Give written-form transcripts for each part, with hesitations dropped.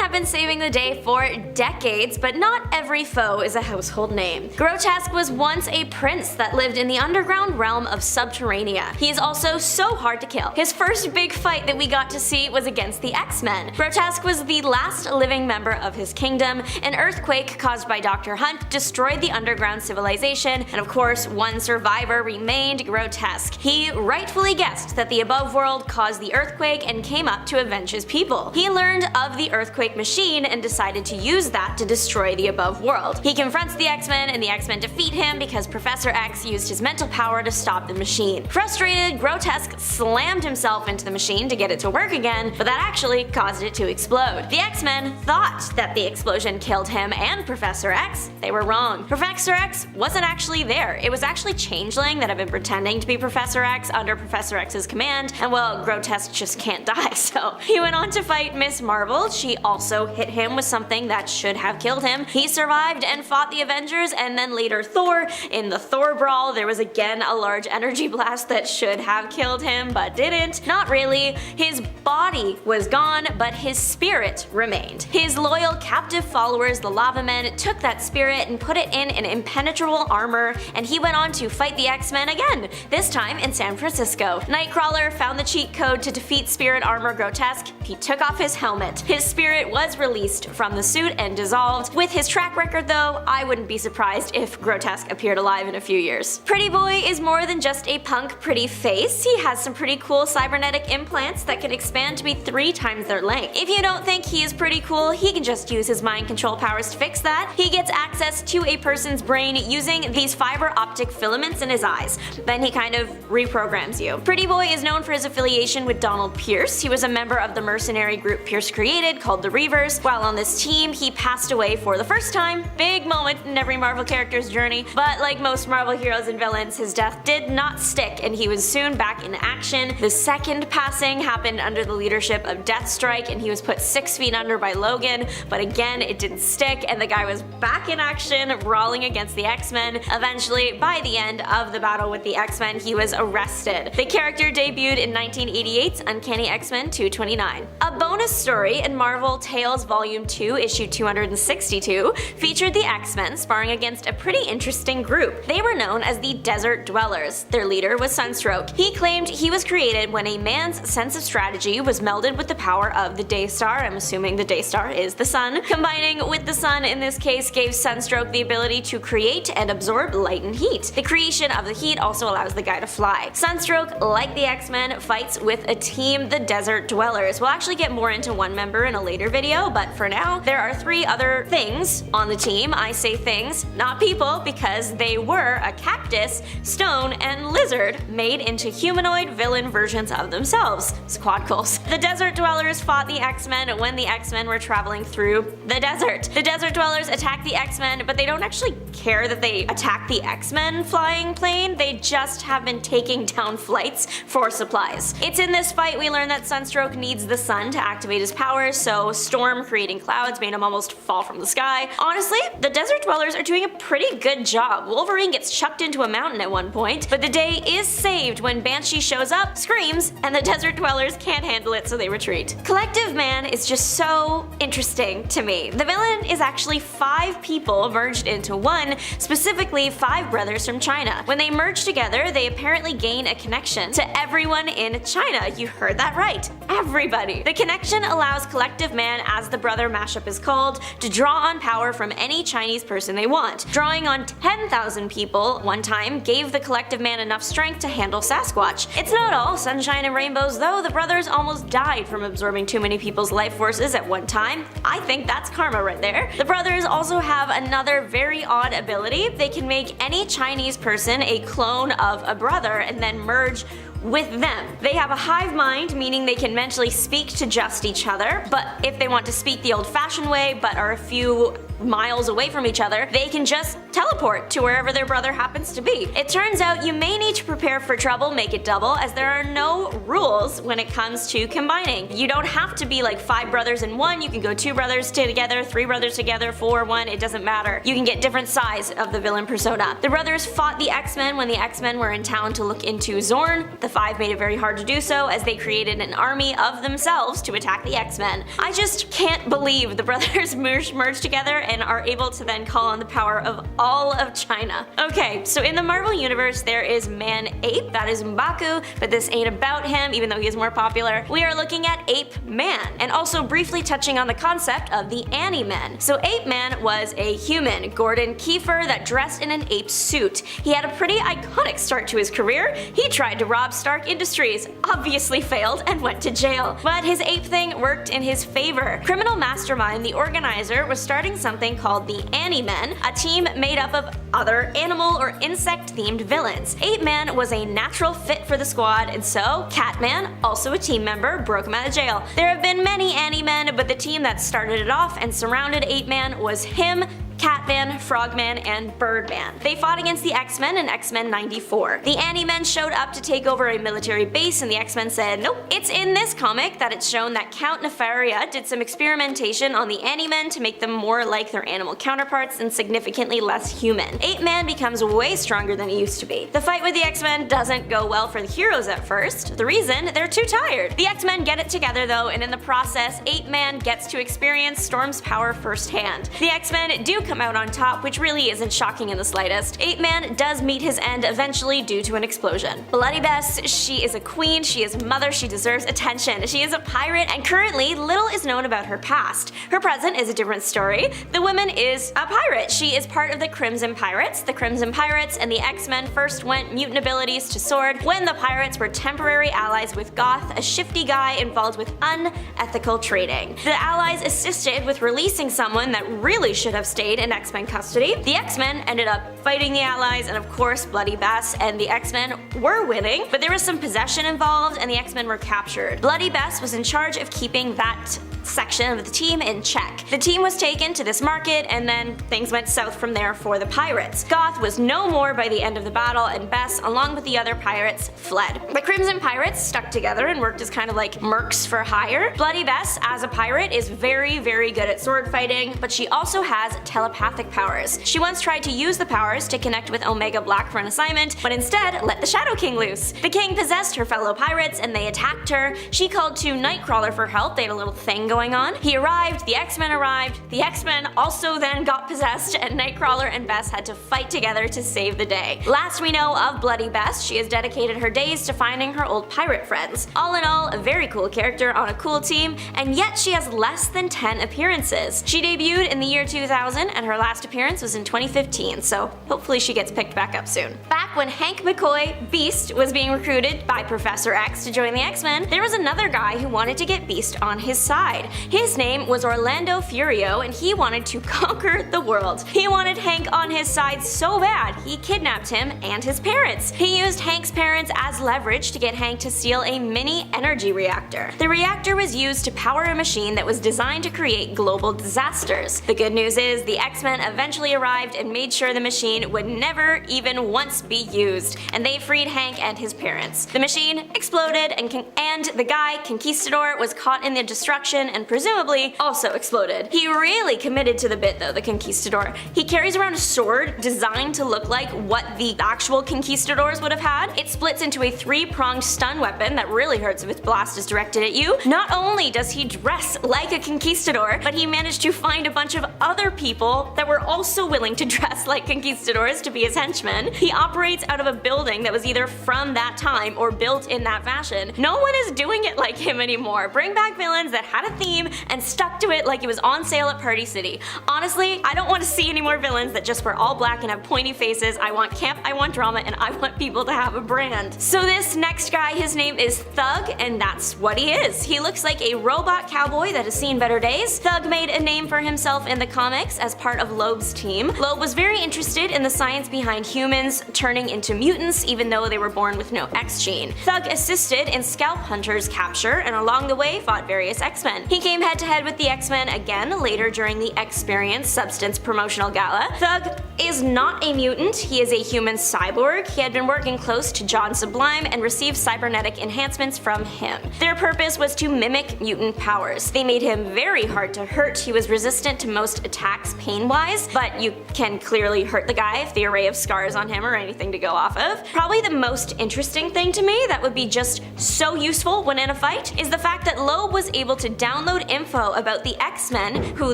have been saving the day for decades, but not every foe is a household name. Grotesque was once a prince that lived in the underground realm of Subterranea. He is also so hard to kill. His first big fight that we got to see was against the X-Men. Grotesque was the last living member of his kingdom. An earthquake caused by Dr. Hunt destroyed the underground civilization, and of course, one survivor remained, Grotesque. He rightfully guessed that the above world caused the earthquake and came up to avenge his people. He learned of the earthquake machine and decided to use that to destroy the above world. He confronts the X-Men and the X-Men defeat him because Professor X used his mental power to stop the machine. Frustrated, Grotesque slammed himself into the machine to get it to work again, but that actually caused it to explode. The X-Men thought that the explosion killed him and Professor X. They were wrong. Professor X wasn't actually there. It was actually Changeling that had been pretending to be Professor X under Professor X's command, and well, Grotesque just can't die, so he went on to fight Miss Marvel. She also hit him with something that should have killed him. He survived and fought the Avengers, and then later Thor. In the Thor brawl, there was again a large energy blast that should have killed him, but didn't. Not really. His body was gone, but his spirit remained. His loyal captive followers, the Lava Men, took that spirit and put it in an impenetrable armor, and he went on to fight the X-Men again, this time in San Francisco. Nightcrawler found the cheat code to defeat Spirit Armor Grotesque. He took off his helmet. His spirit was released from the suit and dissolved. With his track record though, I wouldn't be surprised if Grotesque appeared alive in a few years. Pretty Boy is more than just a punk pretty face. He has some pretty cool cybernetic implants that can expand to be 3 times their length. If you don't think he is pretty cool, he can just use his mind control powers to fix that. He gets access to a person's brain using these fiber optic filaments in his eyes. Then he kind of reprograms you. Pretty Boy is known for his affiliation with Donald Pierce. He was a member of the mercenary group Pierce created called the Reavers. While on this team, he passed away for the first time. Big moment in every Marvel character's journey, but like most Marvel heroes and villains, his death did not stick and he was soon back in action. The second passing happened under the leadership of Deathstrike and he was put 6 feet under by Logan, but again it didn't stick and the guy was back in action brawling against the X-Men. Eventually, by the end of the battle with the X-Men, he was arrested. The character debuted in 1988's Uncanny X-Men 229. A bonus story in Marvel Tales Volume 2, issue 262, featured the X-Men sparring against a pretty interesting group. They were known as the Desert Dwellers. Their leader was Sunstroke. He claimed he was created when a man's sense of strategy was melded with the power of the Daystar. I'm assuming the Daystar is the sun. Combining with the sun in this case gave Sunstroke the ability to create and absorb light and heat. The creation of the heat also allows the guy to fly. Sunstroke, like the X-Men, fights with a team, the Desert Dwellers. We'll actually get more into one member in a later video, but for now, there are 3 other things on the team. I say things, not people, because they were a cactus, stone, and lizard made into humanoid villain versions of themselves. Squadcles. The Desert Dwellers fought the X-Men when the X-Men were traveling through the desert. The Desert Dwellers attack the X-Men, but they don't actually care that they attack the X-Men flying plane. They just have been taking down flights for supplies. It's in this fight we learn that Sunstroke needs the sun to activate his powers, so Storm creating clouds made him almost fall from the sky. Honestly, the Desert Dwellers are doing a pretty good job. Wolverine gets chucked into a mountain at one point, but the day is saved when Banshee shows up, screams, and the Desert Dwellers can't handle it, so they retreat. Collective Man is just so interesting to me. The villain is actually 5 people merged into one, specifically 5 brothers from China. When they merge together, they apparently gain a connection to everyone in China. You heard that right. Everybody. The connection allows Collective Man, as the brother mashup is called, to draw on power from any Chinese person they want. Drawing on 10,000 people one time gave the Collective Man enough strength to handle Sasquatch. It's not all sunshine and rainbows though. The brothers almost died from absorbing too many people's life forces at one time. I think that's karma right there. The brothers also have another very odd ability. They can make any Chinese person a clone of a brother and then merge with them. They have a hive mind, meaning they can mentally speak to just each other, but if they want to speak the old-fashioned way but are a few miles away from each other, they can just teleport to wherever their brother happens to be. It turns out you may need to prepare for trouble, make it double, as there are no rules when it comes to combining. You don't have to be like 5 brothers in one, you can go 2 brothers together, 3 brothers together, 4, 1, it doesn't matter. You can get different size of the villain persona. The brothers fought the X-Men when the X-Men were in town to look into Zorn, the the Five made it very hard to do so, as they created an army of themselves to attack the X-Men. I just can't believe the brothers merged together and are able to then call on the power of all of China. Okay, so in the Marvel Universe, there is Man-Ape, that is M'Baku, but this ain't about him, even though he is more popular. We are looking at Ape-Man, and also briefly touching on the concept of the Ani-Men. So Ape-Man was a human, Gordon Kiefer, that dressed in an ape suit. He had a pretty iconic start to his career. He tried to rob Stark Industries, obviously failed, and went to jail. But his ape thing worked in his favor. Criminal mastermind, the organizer, was starting something called the Ani-Men, a team made up of other animal or insect-themed villains. Ape-Man was a natural fit for the squad, and so Catman, also a team member, broke him out of jail. There have been many Ani-Men, but the team that started it off and surrounded Ape-Man was him, Catman, Frogman, and Birdman. They fought against the X-Men in X-Men 94. The Ani-Men showed up to take over a military base, and the X-Men said, nope. It's in this comic that it's shown that Count Nefaria did some experimentation on the Ani-Men to make them more like their animal counterparts and significantly less human. Ape-Man becomes way stronger than he used to be. The fight with the X-Men doesn't go well for the heroes at first. The reason? They're too tired. The X-Men get it together though, and in the process, Ape-Man gets to experience Storm's power firsthand. The X-Men do come out on top, which really isn't shocking in the slightest. Ape-Man does meet his end eventually due to an explosion. Bloody Bess, she is a queen, she is a mother, she deserves attention. She is a pirate, and currently little is known about her past. Her present is a different story. The woman is a pirate. She is part of the Crimson Pirates. The Crimson Pirates and the X-Men first went mutant abilities to sword when the pirates were temporary allies with Goth, a shifty guy involved with unethical trading. The allies assisted with releasing someone that really should have stayed in X-Men custody. The X-Men ended up fighting the allies, and of course Bloody Bess and the X-Men were winning, but there was some possession involved and the X-Men were captured. Bloody Bess was in charge of keeping that section of the team in check. The team was taken to this market, and then things went south from there for the pirates. Goth was no more by the end of the battle, and Bess, along with the other pirates, fled. The Crimson Pirates stuck together and worked as kind of like mercs for hire. Bloody Bess, as a pirate, is very good at sword fighting, but she also has telepathic powers. She once tried to use the powers to connect with Omega Black for an assignment, but instead let the Shadow King loose. The king possessed her fellow pirates, and they attacked her. She called to Nightcrawler for help. They had a little thing going on. He arrived, the X-Men arrived, the X-Men also then got possessed, and Nightcrawler and Bess had to fight together to save the day. Last we know of Bloody Bess, she has dedicated her days to finding her old pirate friends. All in all, a very cool character on a cool team, and yet she has less than 10 appearances. She debuted in the year 2000, and her last appearance was in 2015, so hopefully she gets picked back up soon. Back when Hank McCoy, Beast, was being recruited by Professor X to join the X-Men, there was another guy who wanted to get Beast on his side. His name was Orlando Furio, and he wanted to conquer the world. He wanted Hank on his side so bad, he kidnapped him and his parents. He used Hank's parents as leverage to get Hank to steal a mini energy reactor. The reactor was used to power a machine that was designed to create global disasters. The good news is the X-Men eventually arrived and made sure the machine would never even once be used, and they freed Hank and his parents. The machine exploded, and the guy, Conquistador, was caught in the destruction and presumably also exploded. He really committed to the bit though, the Conquistador. He carries around a sword designed to look like what the actual Conquistadors would have had. It splits into a 3-pronged stun weapon that really hurts if its blast is directed at you. Not only does he dress like a Conquistador, but he managed to find a bunch of other people that were also willing to dress like Conquistadors to be his henchmen. He operates out of a building that was either from that time or built in that fashion. No one is doing it like him anymore. Bring back villains that had a theme and stuck to it like it was on sale at Party City. Honestly, I don't want to see any more villains that just wear all black and have pointy faces. I want camp, I want drama, and I want people to have a brand. So this next guy, his name is Thug, and that's what he is. He looks like a robot cowboy that has seen better days. Thug made a name for himself in the comics as part of Loeb's team. Loeb was very interested in the science behind humans turning into mutants even though they were born with no X gene. Thug assisted in Scalp Hunter's capture and along the way fought various X-Men. He came head-to-head with the X-Men again later during the Experience Substance promotional gala. Thug is not a mutant, he is a human cyborg. He had been working close to John Sublime and received cybernetic enhancements from him. Their purpose was to mimic mutant powers. They made him very hard to hurt. He was resistant to most attacks pain-wise, but you can clearly hurt the guy if the array of scars on him or anything to go off of. Probably the most interesting thing to me that would be just so useful when in a fight is the fact that Loeb was able to download info about the X-Men, who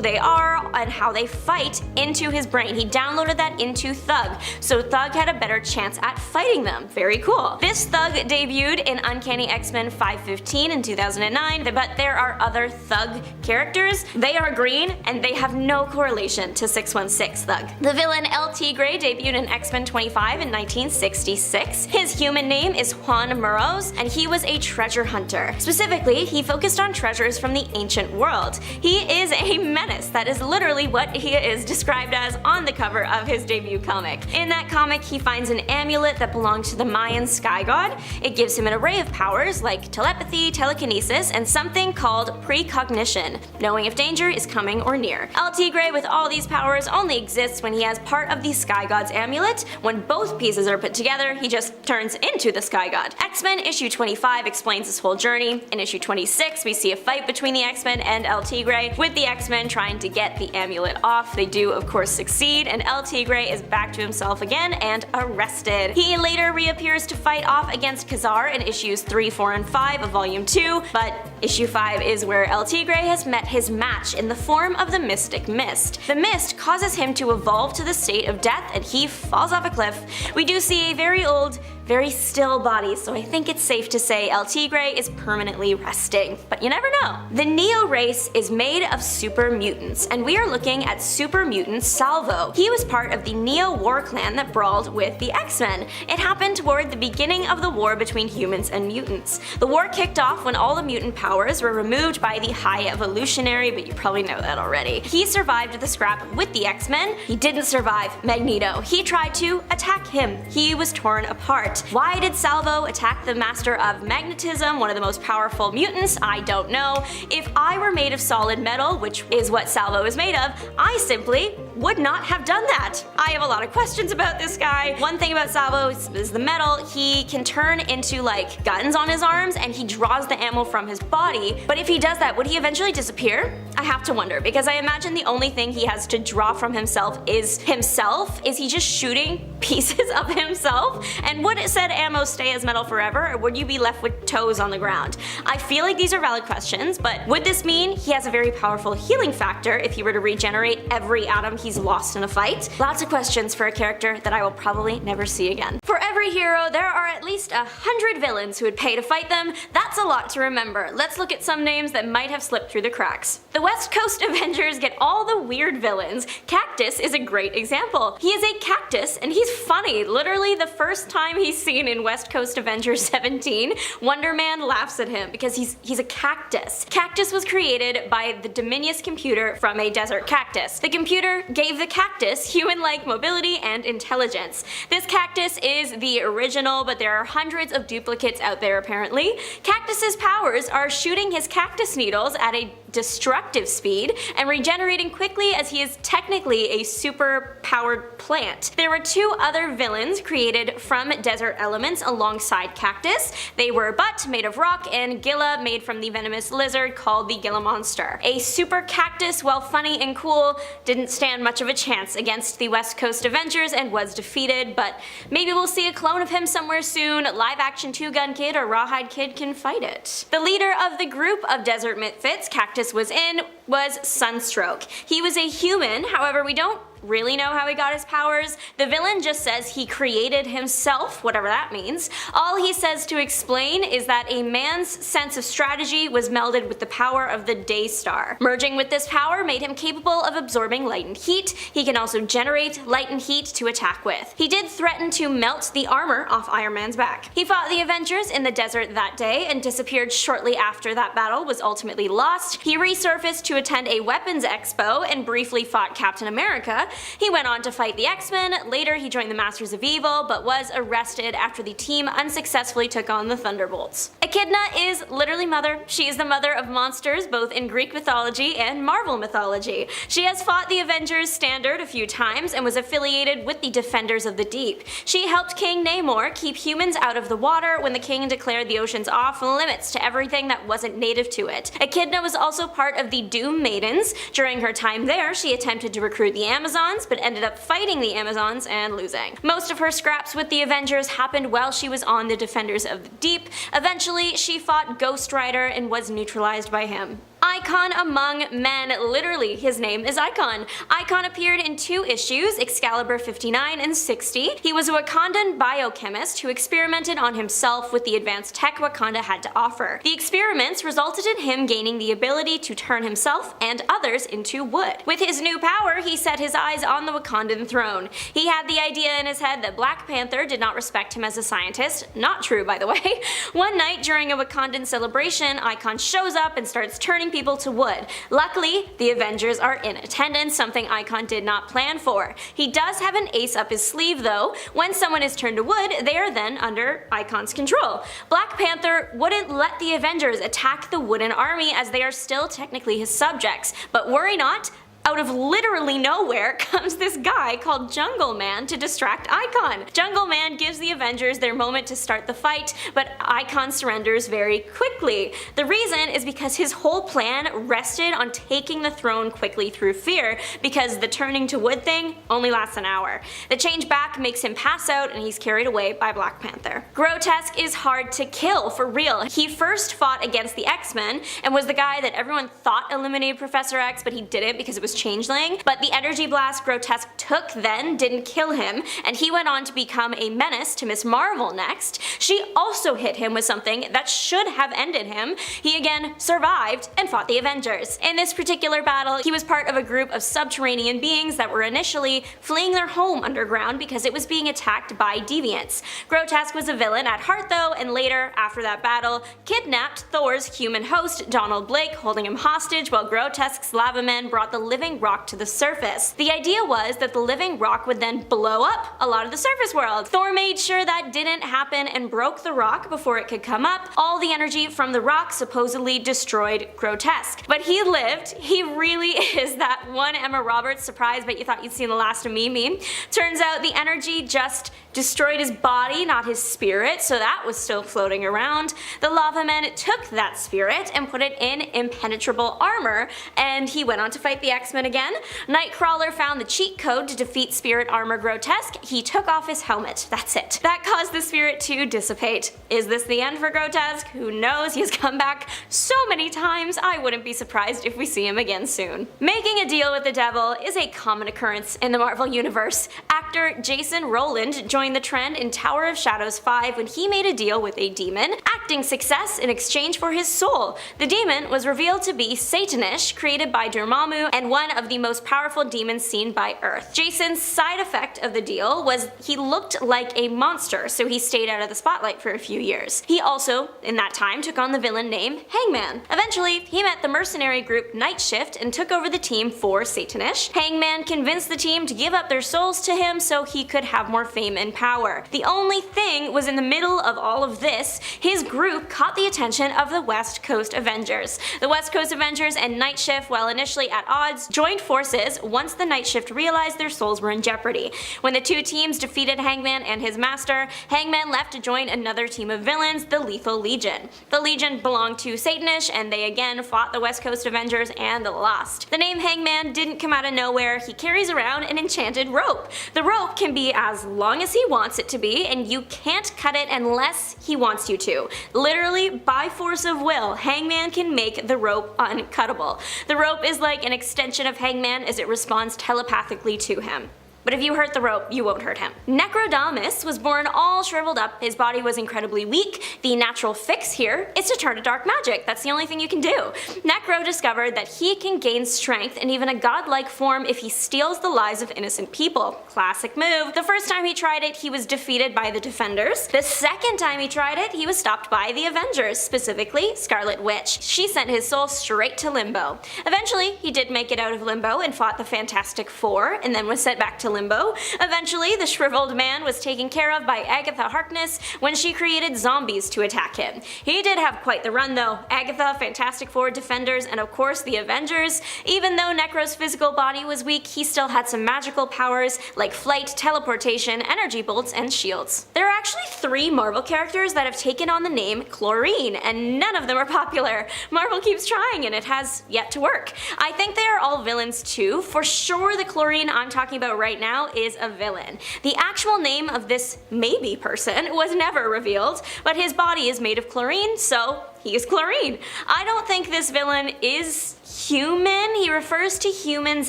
they are, and how they fight into his brain. He downloaded that into Thug, so Thug had a better chance at fighting them. Very cool. This Thug debuted in Uncanny X-Men 515 in 2009, but there are other Thug characters. They are green, and they have no correlation to 616 Thug. The villain El Tigre debuted in X-Men 25 in 1966. His human name is Juan Moros, and he was a treasure hunter. Specifically, he focused on treasures from the ancient world. He is a menace. That is literally what he is described as on the cover of his debut comic. In that comic, he finds an amulet that belonged to the Mayan sky god. It gives him an array of powers like telepathy, telekinesis, and something called precognition, knowing if danger is coming or near. El Tigre with all these powers only exists when he has part of the sky god's amulet. When both pieces are put together, he just turns into the sky god. X-Men issue 25 explains this whole journey. In issue 26, we see a fight between the X-Men and El Tigre, with the X-Men trying to get the amulet off. They do, of course, succeed, and El Tigre is back to himself again and arrested. He later reappears to fight off against Khazar in issues 3, 4, and 5 of Volume 2, but issue 5 is where El Tigre has met his match in the form of the Mystic Mist. The mist causes him to evolve to the state of death, and he falls off a cliff. We do see a very old, very still body, so I think it's safe to say El Tigre is permanently resting. But you never know. The Neo race is made of super mutants, and we are looking at super mutant Salvo. He was part of the Neo war clan that brawled with the X-Men. It happened toward the beginning of the war between humans and mutants. The war kicked off when all the mutant powers were removed by the High Evolutionary, but you probably know that already. He survived the scrap with the X-Men. He didn't survive Magneto. He tried to attack him. He was torn apart. Why did Salvo attack the Master of Magnetism, one of the most powerful mutants? I don't know. If I were made of solid metal, which is what Salvo is made of, I simply would not have done that. I have a lot of questions about this guy. One thing about Salvo is the metal. He can turn into like guns on his arms, and he draws the ammo from his body. But if he does that, would he eventually disappear? I have to wonder, because I imagine the only thing he has to draw from himself is himself. Is he just shooting pieces of himself? And would said ammo stay as metal forever, or would you be left with toes on the ground? I feel like these are valid questions, but would this mean he has a very powerful healing factor if he were to regenerate every atom he's lost in a fight? Lots of questions for a character that I will probably never see again. For every hero, there are at least 100 villains who would pay to fight them. That's a lot to remember. Let's look at some names that might have slipped through the cracks. The West Coast Avengers get all the weird villains. Cactus is a great example. He is a cactus, and he's funny. Literally, the first time he's seen in West Coast Avengers 17, Wonder Man laughs at him because he's a cactus. Cactus was created by the Dominius computer from a desert cactus. The computer gave the cactus human-like mobility and intelligence. This cactus is the original, but there are hundreds of duplicates out there apparently. Cactus's powers are shooting his cactus needles at a destructive speed and regenerating quickly, as he is technically a super powered plant. There were two other villains created from desert elements alongside Cactus. They were Butt, made of rock, and Gilla, made from the venomous lizard called the Gilla Monster. A super cactus, while funny and cool, didn't stand much of a chance against the West Coast Avengers and was defeated, but maybe we'll see a clone of him somewhere soon. Live action Two Gun Kid or Rawhide Kid can fight it. The leader of the group of desert misfits Cactus was in was Sunstroke. He was a human, however we don't really know how he got his powers. The villain just says he created himself, whatever that means. All he says to explain is that a man's sense of strategy was melded with the power of the Daystar. Merging with this power made him capable of absorbing light and heat. He can also generate light and heat to attack with. He did threaten to melt the armor off Iron Man's back. He fought the Avengers in the desert that day and disappeared shortly after that battle was ultimately lost. He resurfaced to to attend a weapons expo and briefly fought Captain America. He went on to fight the X-Men. Later, he joined the Masters of Evil, but was arrested after the team unsuccessfully took on the Thunderbolts. Echidna is literally mother. She is the mother of monsters both in Greek mythology and Marvel mythology. She has fought the Avengers Standard a few times and was affiliated with the Defenders of the Deep. She helped King Namor keep humans out of the water when the king declared the oceans off limits to everything that wasn't native to it. Echidna was also part of the Doom Maidens. During her time there, she attempted to recruit the Amazons, but ended up fighting the Amazons and losing. Most of her scraps with the Avengers happened while she was on the Defenders of the Deep. Eventually, she fought Ghost Rider and was neutralized by him. Icon among men, literally, his name is Icon. Icon appeared in 2 issues, Excalibur 59 and 60. He was a Wakandan biochemist who experimented on himself with the advanced tech Wakanda had to offer. The experiments resulted in him gaining the ability to turn himself and others into wood. With his new power, he set his eyes on the Wakandan throne. He had the idea in his head that Black Panther did not respect him as a scientist. Not true, by the way. One night during a Wakandan celebration, Icon shows up and starts turning people to wood. Luckily, the Avengers are in attendance, something Icon did not plan for. He does have an ace up his sleeve though. When someone is turned to wood, they are then under Icon's control. Black Panther wouldn't let the Avengers attack the wooden army as they are still technically his subjects. But worry not, out of literally nowhere comes this guy called Jungle Man to distract Icon. Jungle Man gives the Avengers their moment to start the fight, but Icon surrenders very quickly. The reason is because his whole plan rested on taking the throne quickly through fear, because the turning to wood thing only lasts an hour. The change back makes him pass out and he's carried away by Black Panther. Grotesque is hard to kill, for real. He first fought against the X-Men and was the guy that everyone thought eliminated Professor X, but he didn't because it was Changeling, but the energy blast Grotesque took then didn't kill him, and he went on to become a menace to Miss Marvel next. She also hit him with something that should have ended him. He again survived and fought the Avengers. In this particular battle, he was part of a group of subterranean beings that were initially fleeing their home underground because it was being attacked by deviants. Grotesque was a villain at heart though, and later, after that battle, kidnapped Thor's human host, Donald Blake, holding him hostage while Grotesque's lava men brought the living rock to the surface. The idea was that the living rock would then blow up a lot of the surface world. Thor made sure that didn't happen and broke the rock before it could come up. All the energy from the rock supposedly destroyed Grotesque. But he lived. He really is that one Emma Roberts surprise but you thought you'd seen the last of me meme. Turns out the energy just destroyed his body, not his spirit, so that was still floating around. The lava men took that spirit and put it in impenetrable armor, and he went on to fight the X-Men again. Nightcrawler found the cheat code to defeat Spirit Armor Grotesque. He took off his helmet. That's it. That caused the spirit to dissipate. Is this the end for Grotesque? Who knows? He has come back so many times, I wouldn't be surprised if we see him again soon. Making a deal with the devil is a common occurrence in the Marvel Universe. Actor Jason Rowland joined the trend in Tower of Shadows 5 when he made a deal with a demon, acting success in exchange for his soul. The demon was revealed to be Satanish, created by Dormammu and one of the most powerful demons seen by Earth. Jason's side effect of the deal was he looked like a monster, so he stayed out of the spotlight for a few years. He also, in that time, took on the villain name Hangman. Eventually, he met the mercenary group Night Shift and took over the team for Satanish. Hangman convinced the team to give up their souls to him so he could have more fame and power. The only thing was, in the middle of all of this, his group caught the attention of the West Coast Avengers. The West Coast Avengers and Night Shift, while initially at odds, joined forces once the Night Shift realized their souls were in jeopardy. When the two teams defeated Hangman and his master, Hangman left to join another team of villains, the Lethal Legion. The Legion belonged to Satanish, and they again fought the West Coast Avengers and lost. The name Hangman didn't come out of nowhere. He carries around an enchanted rope. The rope can be as long as he wants it to be, and you can't cut it unless he wants you to. Literally, by force of will, Hangman can make the rope uncuttable. The rope is like an extension of Hangman as it responds telepathically to him. but if you hurt the rope, you won't hurt him. Necrodamus was born all shriveled up, his body was incredibly weak. The natural fix here is to turn to dark magic, that's the only thing you can do. Necro discovered that he can gain strength and even a godlike form if he steals the lives of innocent people. Classic move. The first time he tried it, he was defeated by the Defenders. The second time he tried it, he was stopped by the Avengers, specifically Scarlet Witch. She sent his soul straight to Limbo. Eventually, he did make it out of Limbo and fought the Fantastic Four, and then was sent back to Limbo. Eventually, the shriveled man was taken care of by Agatha Harkness when she created zombies to attack him. He did have quite the run though. Agatha, Fantastic Four, Defenders, and of course the Avengers. Even though Necro's physical body was weak, he still had some magical powers like flight, teleportation, energy bolts, and shields. There are actually 3 Marvel characters that have taken on the name Chlorine, and none of them are popular. Marvel keeps trying and it has yet to work. I think they are all villains too. For sure the Chlorine I'm talking about right now is a villain. The actual name of this maybe person was never revealed, but his body is made of chlorine, so he is Chlorine. I don't think this villain is human. He refers to humans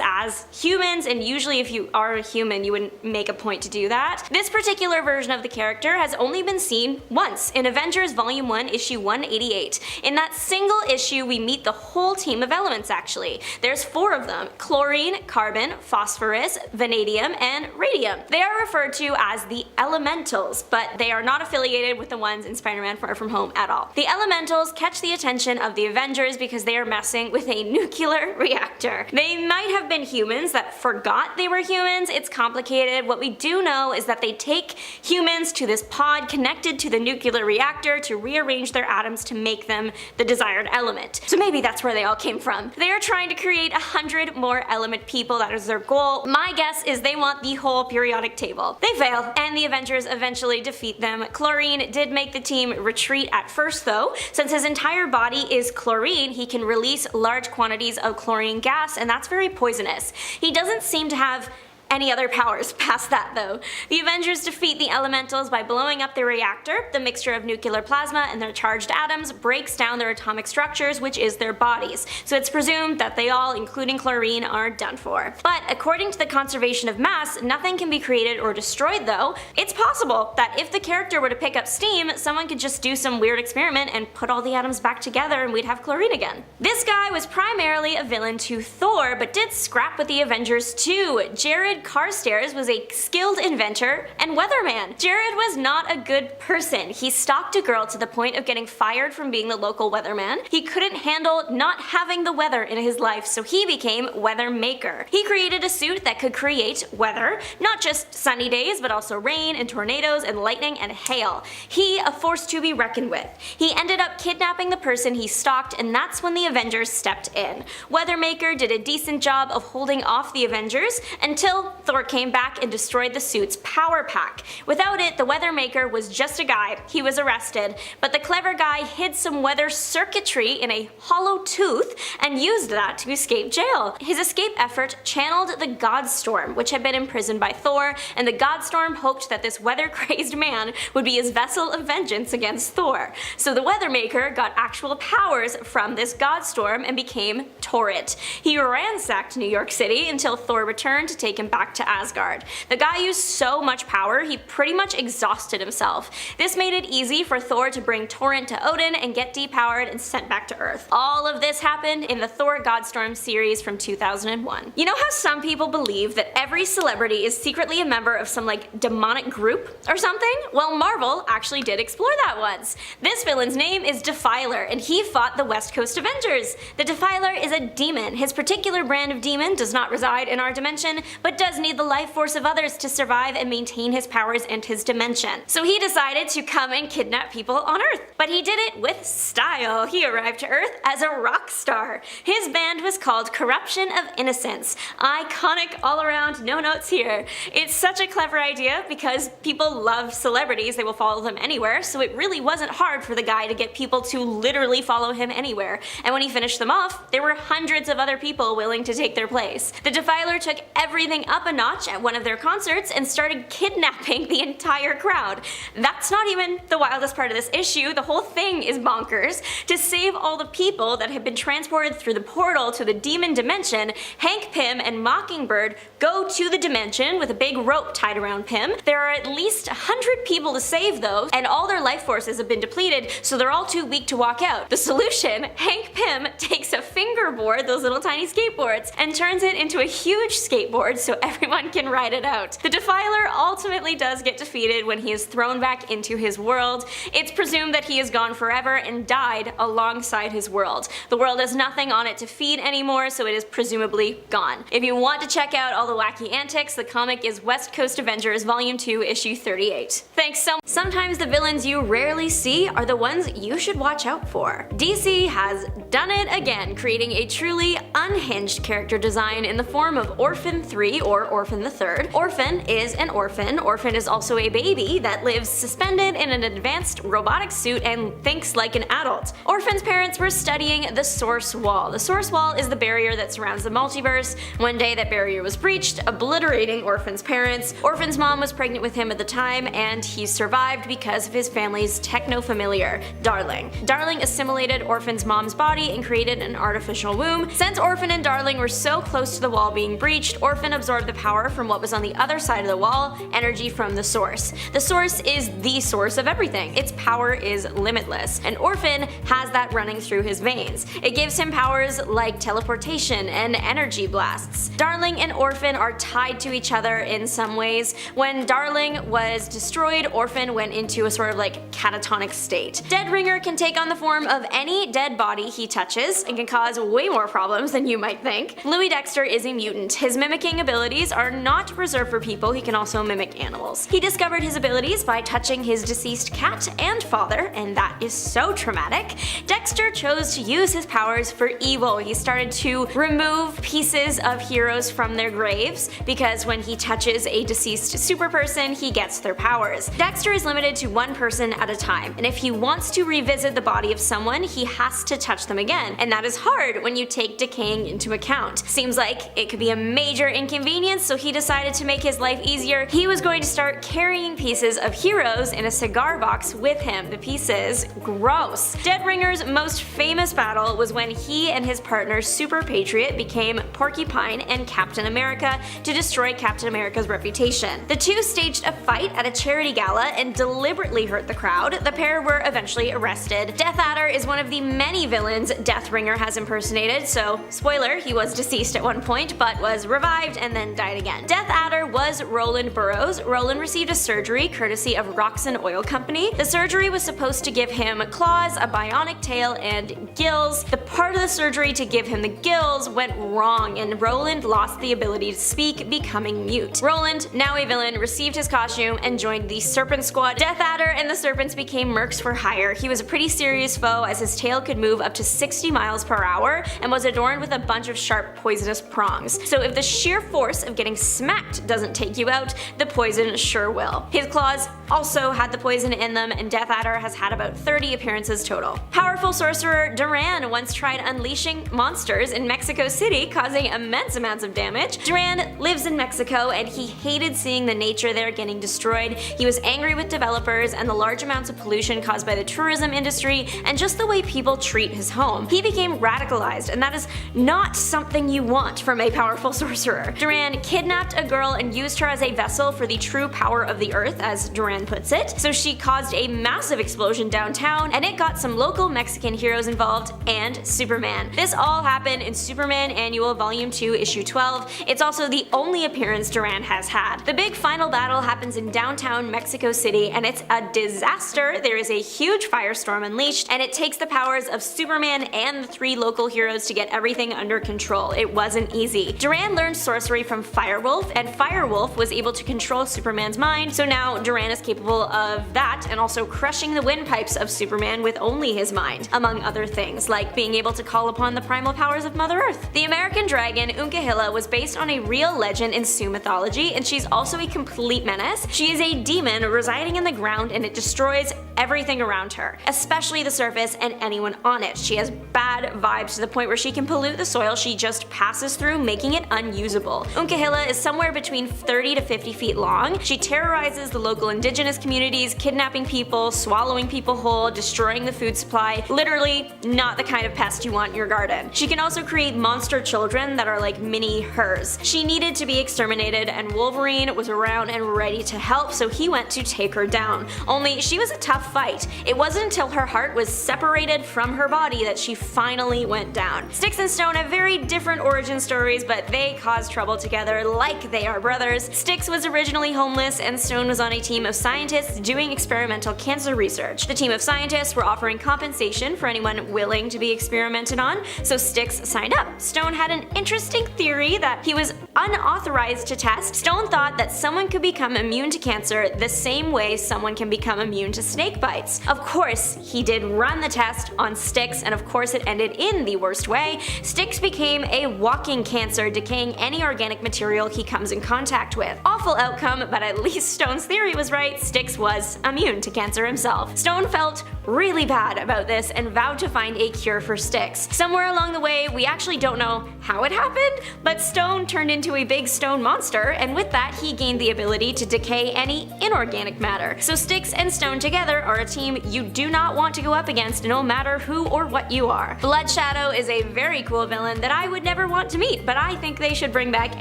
as humans, and usually if you are a human you wouldn't make a point to do that. This particular version of the character has only been seen once in Avengers Volume 1 issue 188. In that single issue we meet the whole team of elements actually. There's 4 of them: chlorine, carbon, phosphorus, vanadium, and radium. They are referred to as the Elementals, but they are not affiliated with the ones in Spider-Man Far From Home at all. The Elementals catch the attention of the Avengers because they are messing with a nuclear reactor. They might have been humans that forgot they were humans. It's complicated. What we do know is that they take humans to this pod connected to the nuclear reactor to rearrange their atoms to make them the desired element. So maybe that's where they all came from. They are trying to create 100 more element people. That is their goal. My guess is they want the whole periodic table. They fail, and the Avengers eventually defeat them. Chlorine did make the team retreat at first though. Since his entire body is chlorine, he can release large quantities of chlorine gas, and that's very poisonous. He doesn't seem to have any other powers past that though. The Avengers defeat the Elementals by blowing up their reactor. The mixture of nuclear plasma and their charged atoms breaks down their atomic structures, which is their bodies. So it's presumed that they all, including Chlorine, are done for. But according to the conservation of mass, nothing can be created or destroyed though. It's possible that if the character were to pick up steam, someone could just do some weird experiment and put all the atoms back together and we'd have Chlorine again. This guy was primarily a villain to Thor, but did scrap with the Avengers too. Jared Carstairs was a skilled inventor and weatherman. Jared was not a good person. He stalked a girl to the point of getting fired from being the local weatherman. He couldn't handle not having the weather in his life, so he became Weather Maker. He created a suit that could create weather, not just sunny days, but also rain and tornadoes and lightning and hail. He, a force to be reckoned with. He ended up kidnapping the person he stalked, and that's when the Avengers stepped in. Weather Maker did a decent job of holding off the Avengers until Thor came back and destroyed the suit's power pack. Without it, the Weather Maker was just a guy. He was arrested, but the clever guy hid some weather circuitry in a hollow tooth and used that to escape jail. His escape effort channeled the Godstorm, which had been imprisoned by Thor, and the Godstorm hoped that this weather-crazed man would be his vessel of vengeance against Thor. So the Weather Maker got actual powers from this Godstorm and became Torrent. He ransacked New York City until Thor returned to take him back to Asgard. The guy used so much power, he pretty much exhausted himself. This made it easy for Thor to bring Torrent to Odin and get depowered and sent back to Earth. All of this happened in the Thor Godstorm series from 2001. You know how some people believe that every celebrity is secretly a member of some like demonic group or something? Well, Marvel actually did explore that once. This villain's name is Defiler, and he fought the West Coast Avengers. The Defiler is a demon. His particular brand of demon does not reside in our dimension, but does need the life force of others to survive and maintain his powers and his dimension. So he decided to come and kidnap people on Earth. But he did it with style. He arrived to Earth as a rock star. His band was called Corruption of Innocence. Iconic all around, no notes here. It's such a clever idea because people love celebrities, they will follow them anywhere, so it really wasn't hard for the guy to get people to literally follow him anywhere. And when he finished them off, there were hundreds of other people willing to take their place. The Defiler took everything up a notch at one of their concerts and started kidnapping the entire crowd. That's not even the wildest part of this issue, the whole thing is bonkers. To save all the people that had been transported through the portal to the demon dimension, Hank Pym and Mockingbird go to the dimension with a big rope tied around Pym. There are at least 100 people to save though, and all their life forces have been depleted, so they're all too weak to walk out. The solution? Hank Pym takes a fingerboard, those little tiny skateboards, and turns it into a huge skateboard so everyone can ride it out. The Defiler ultimately does get defeated when he is thrown back into his world. It's presumed that he is gone forever and died alongside his world. The world has nothing on it to feed anymore, so it is presumably gone. If you want to check out all the wacky antics, the comic is West Coast Avengers Volume 2, Issue 38. Thanks so much. Sometimes the villains you rarely see are the ones you should watch out for. DC has done it again, creating a truly unhinged character design in the form of Orphan 3 or Orphan the Third. Orphan is an orphan. Orphan is also a baby that lives suspended in an advanced robotic suit and thinks like an adult. Orphan's parents were studying the Source Wall. The Source Wall is the barrier that surrounds the multiverse. One day that barrier was breached, obliterating Orphan's parents. Orphan's mom was pregnant with him at the time, and he survived because of his family's techno-familiar, Darling. Darling assimilated Orphan's mom's body and created an artificial womb. Since Orphan and Darling were so close to the wall being breached, Orphan absorbed the power from what was on the other side of the wall, energy from the Source. The Source is the source of everything. Its power is limitless, and Orphan has that running through his veins. It gives him powers like teleportation and energy blasts. Darling and Orphan are tied to each other in some ways. When Darling was destroyed, Orphan went into a sort of like catatonic state. Dead Ringer can take on the form of any dead body he touches and can cause way more problems than you might think. Louis Dexter is a mutant. His mimicking abilities are not reserved for people, he can also mimic animals. He discovered his abilities by touching his deceased cat and father, and that is so traumatic. Dexter chose to use his powers for evil. He started to remove pieces of heroes from their graves, because when he touches a deceased super person, he gets their powers. Dexter is limited to one person at a time, and if he wants to revisit the body of someone, he has to touch them again, and that is hard when you take decaying into account. Seems like it could be a major inconvenience, so he decided to make his life easier. He was going to start carrying pieces of heroes in a cigar box with him. The pieces, gross. Dead Ringer's most famous battle was when he and his partner Super Patriot became Porcupine and Captain America to destroy Captain America's reputation. The two staged a fight at a charity gala and deliberately hurt the crowd. The pair were eventually arrested. Death Adder is one of the many villains Death Ringer has impersonated, so spoiler, he was deceased at one point but was revived and then died again. Death Adder was Roland Burroughs. Roland received a surgery courtesy of Roxxon Oil Company. The surgery was supposed to give him claws, a bionic tail, and gills. The part of the surgery to give him the gills went wrong, and Roland lost the ability to speak, becoming mute. Roland, now a villain, received his costume and joined the Serpent Squad. Death Adder and the Serpents became mercs for hire. He was a pretty serious foe, as his tail could move up to 60 miles per hour and was adorned with a bunch of sharp poisonous prongs. So if the sheer force of getting smacked doesn't take you out, the poison sure will. His claws also had the poison in them, and Death Adder has had about 30 appearances total. Powerful sorcerer Duran once tried unleashing monsters in Mexico City, causing immense amounts of damage. Duran lives in Mexico, and he hated seeing the nature there getting destroyed. He was angry with developers and the large amounts of pollution caused by the tourism industry and just the way people treat his home. He became radicalized, and that is not something you want from a powerful sorcerer. Duran kidnapped a girl and used her as a vessel for the true power of the earth, as Duran puts it. So she caused a massive explosion downtown, and it got some local Mexican heroes involved and Superman. This all happened in Superman Annual Volume 2, Issue 12. It's also the only appearance Duran has had. The big final battle happens in downtown Mexico City, and it's a disaster. There is a huge firestorm unleashed, and it takes the powers of Superman and the three local heroes to get everything under control. It wasn't easy. Duran learned sorcery from Firewolf, and Firewolf was able to control Superman's mind, so now Duran is capable of that and also crushing the windpipes of Superman with only his mind, among other things, like being able to call upon the primal powers of Mother Earth. The American dragon Unkahilla was based on a real legend in Sioux mythology, and she's also a complete menace. She is a demon residing in the ground, and it destroys everything around her, especially the surface and anyone on it. She has bad vibes to the point where she can pollute the soil she just passes through, making it unusable. Stone Kahila is somewhere between 30 to 50 feet long. She terrorizes the local indigenous communities, kidnapping people, swallowing people whole, destroying the food supply. Literally not the kind of pest you want in your garden. She can also create monster children that are like mini hers. She needed to be exterminated, and Wolverine was around and ready to help, so he went to take her down. Only she was a tough fight. It wasn't until her heart was separated from her body that she finally went down. Sticks and Stone have very different origin stories, but they cause trouble together like they are brothers. Sticks was originally homeless, and Stone was on a team of scientists doing experimental cancer research. The team of scientists were offering compensation for anyone willing to be experimented on, so Sticks signed up. Stone had an interesting theory that he was unauthorized to test. Stone thought that someone could become immune to cancer the same way someone can become immune to snake bites. Of course, he did run the test on Sticks, and of course it ended in the worst way. Sticks became a walking cancer, decaying any organic material he comes in contact with. Awful outcome, but at least Stone's theory was right. Sticks was immune to cancer himself. Stone felt really bad about this and vowed to find a cure for Sticks. Somewhere along the way, we actually don't know how it happened, but Stone turned into a big stone monster, and with that he gained the ability to decay any inorganic matter. So Sticks and Stone together are a team you do not want to go up against, no matter who or what you are. Blood Shadow is a very cool villain that I would never want to meet, but I think they should bring back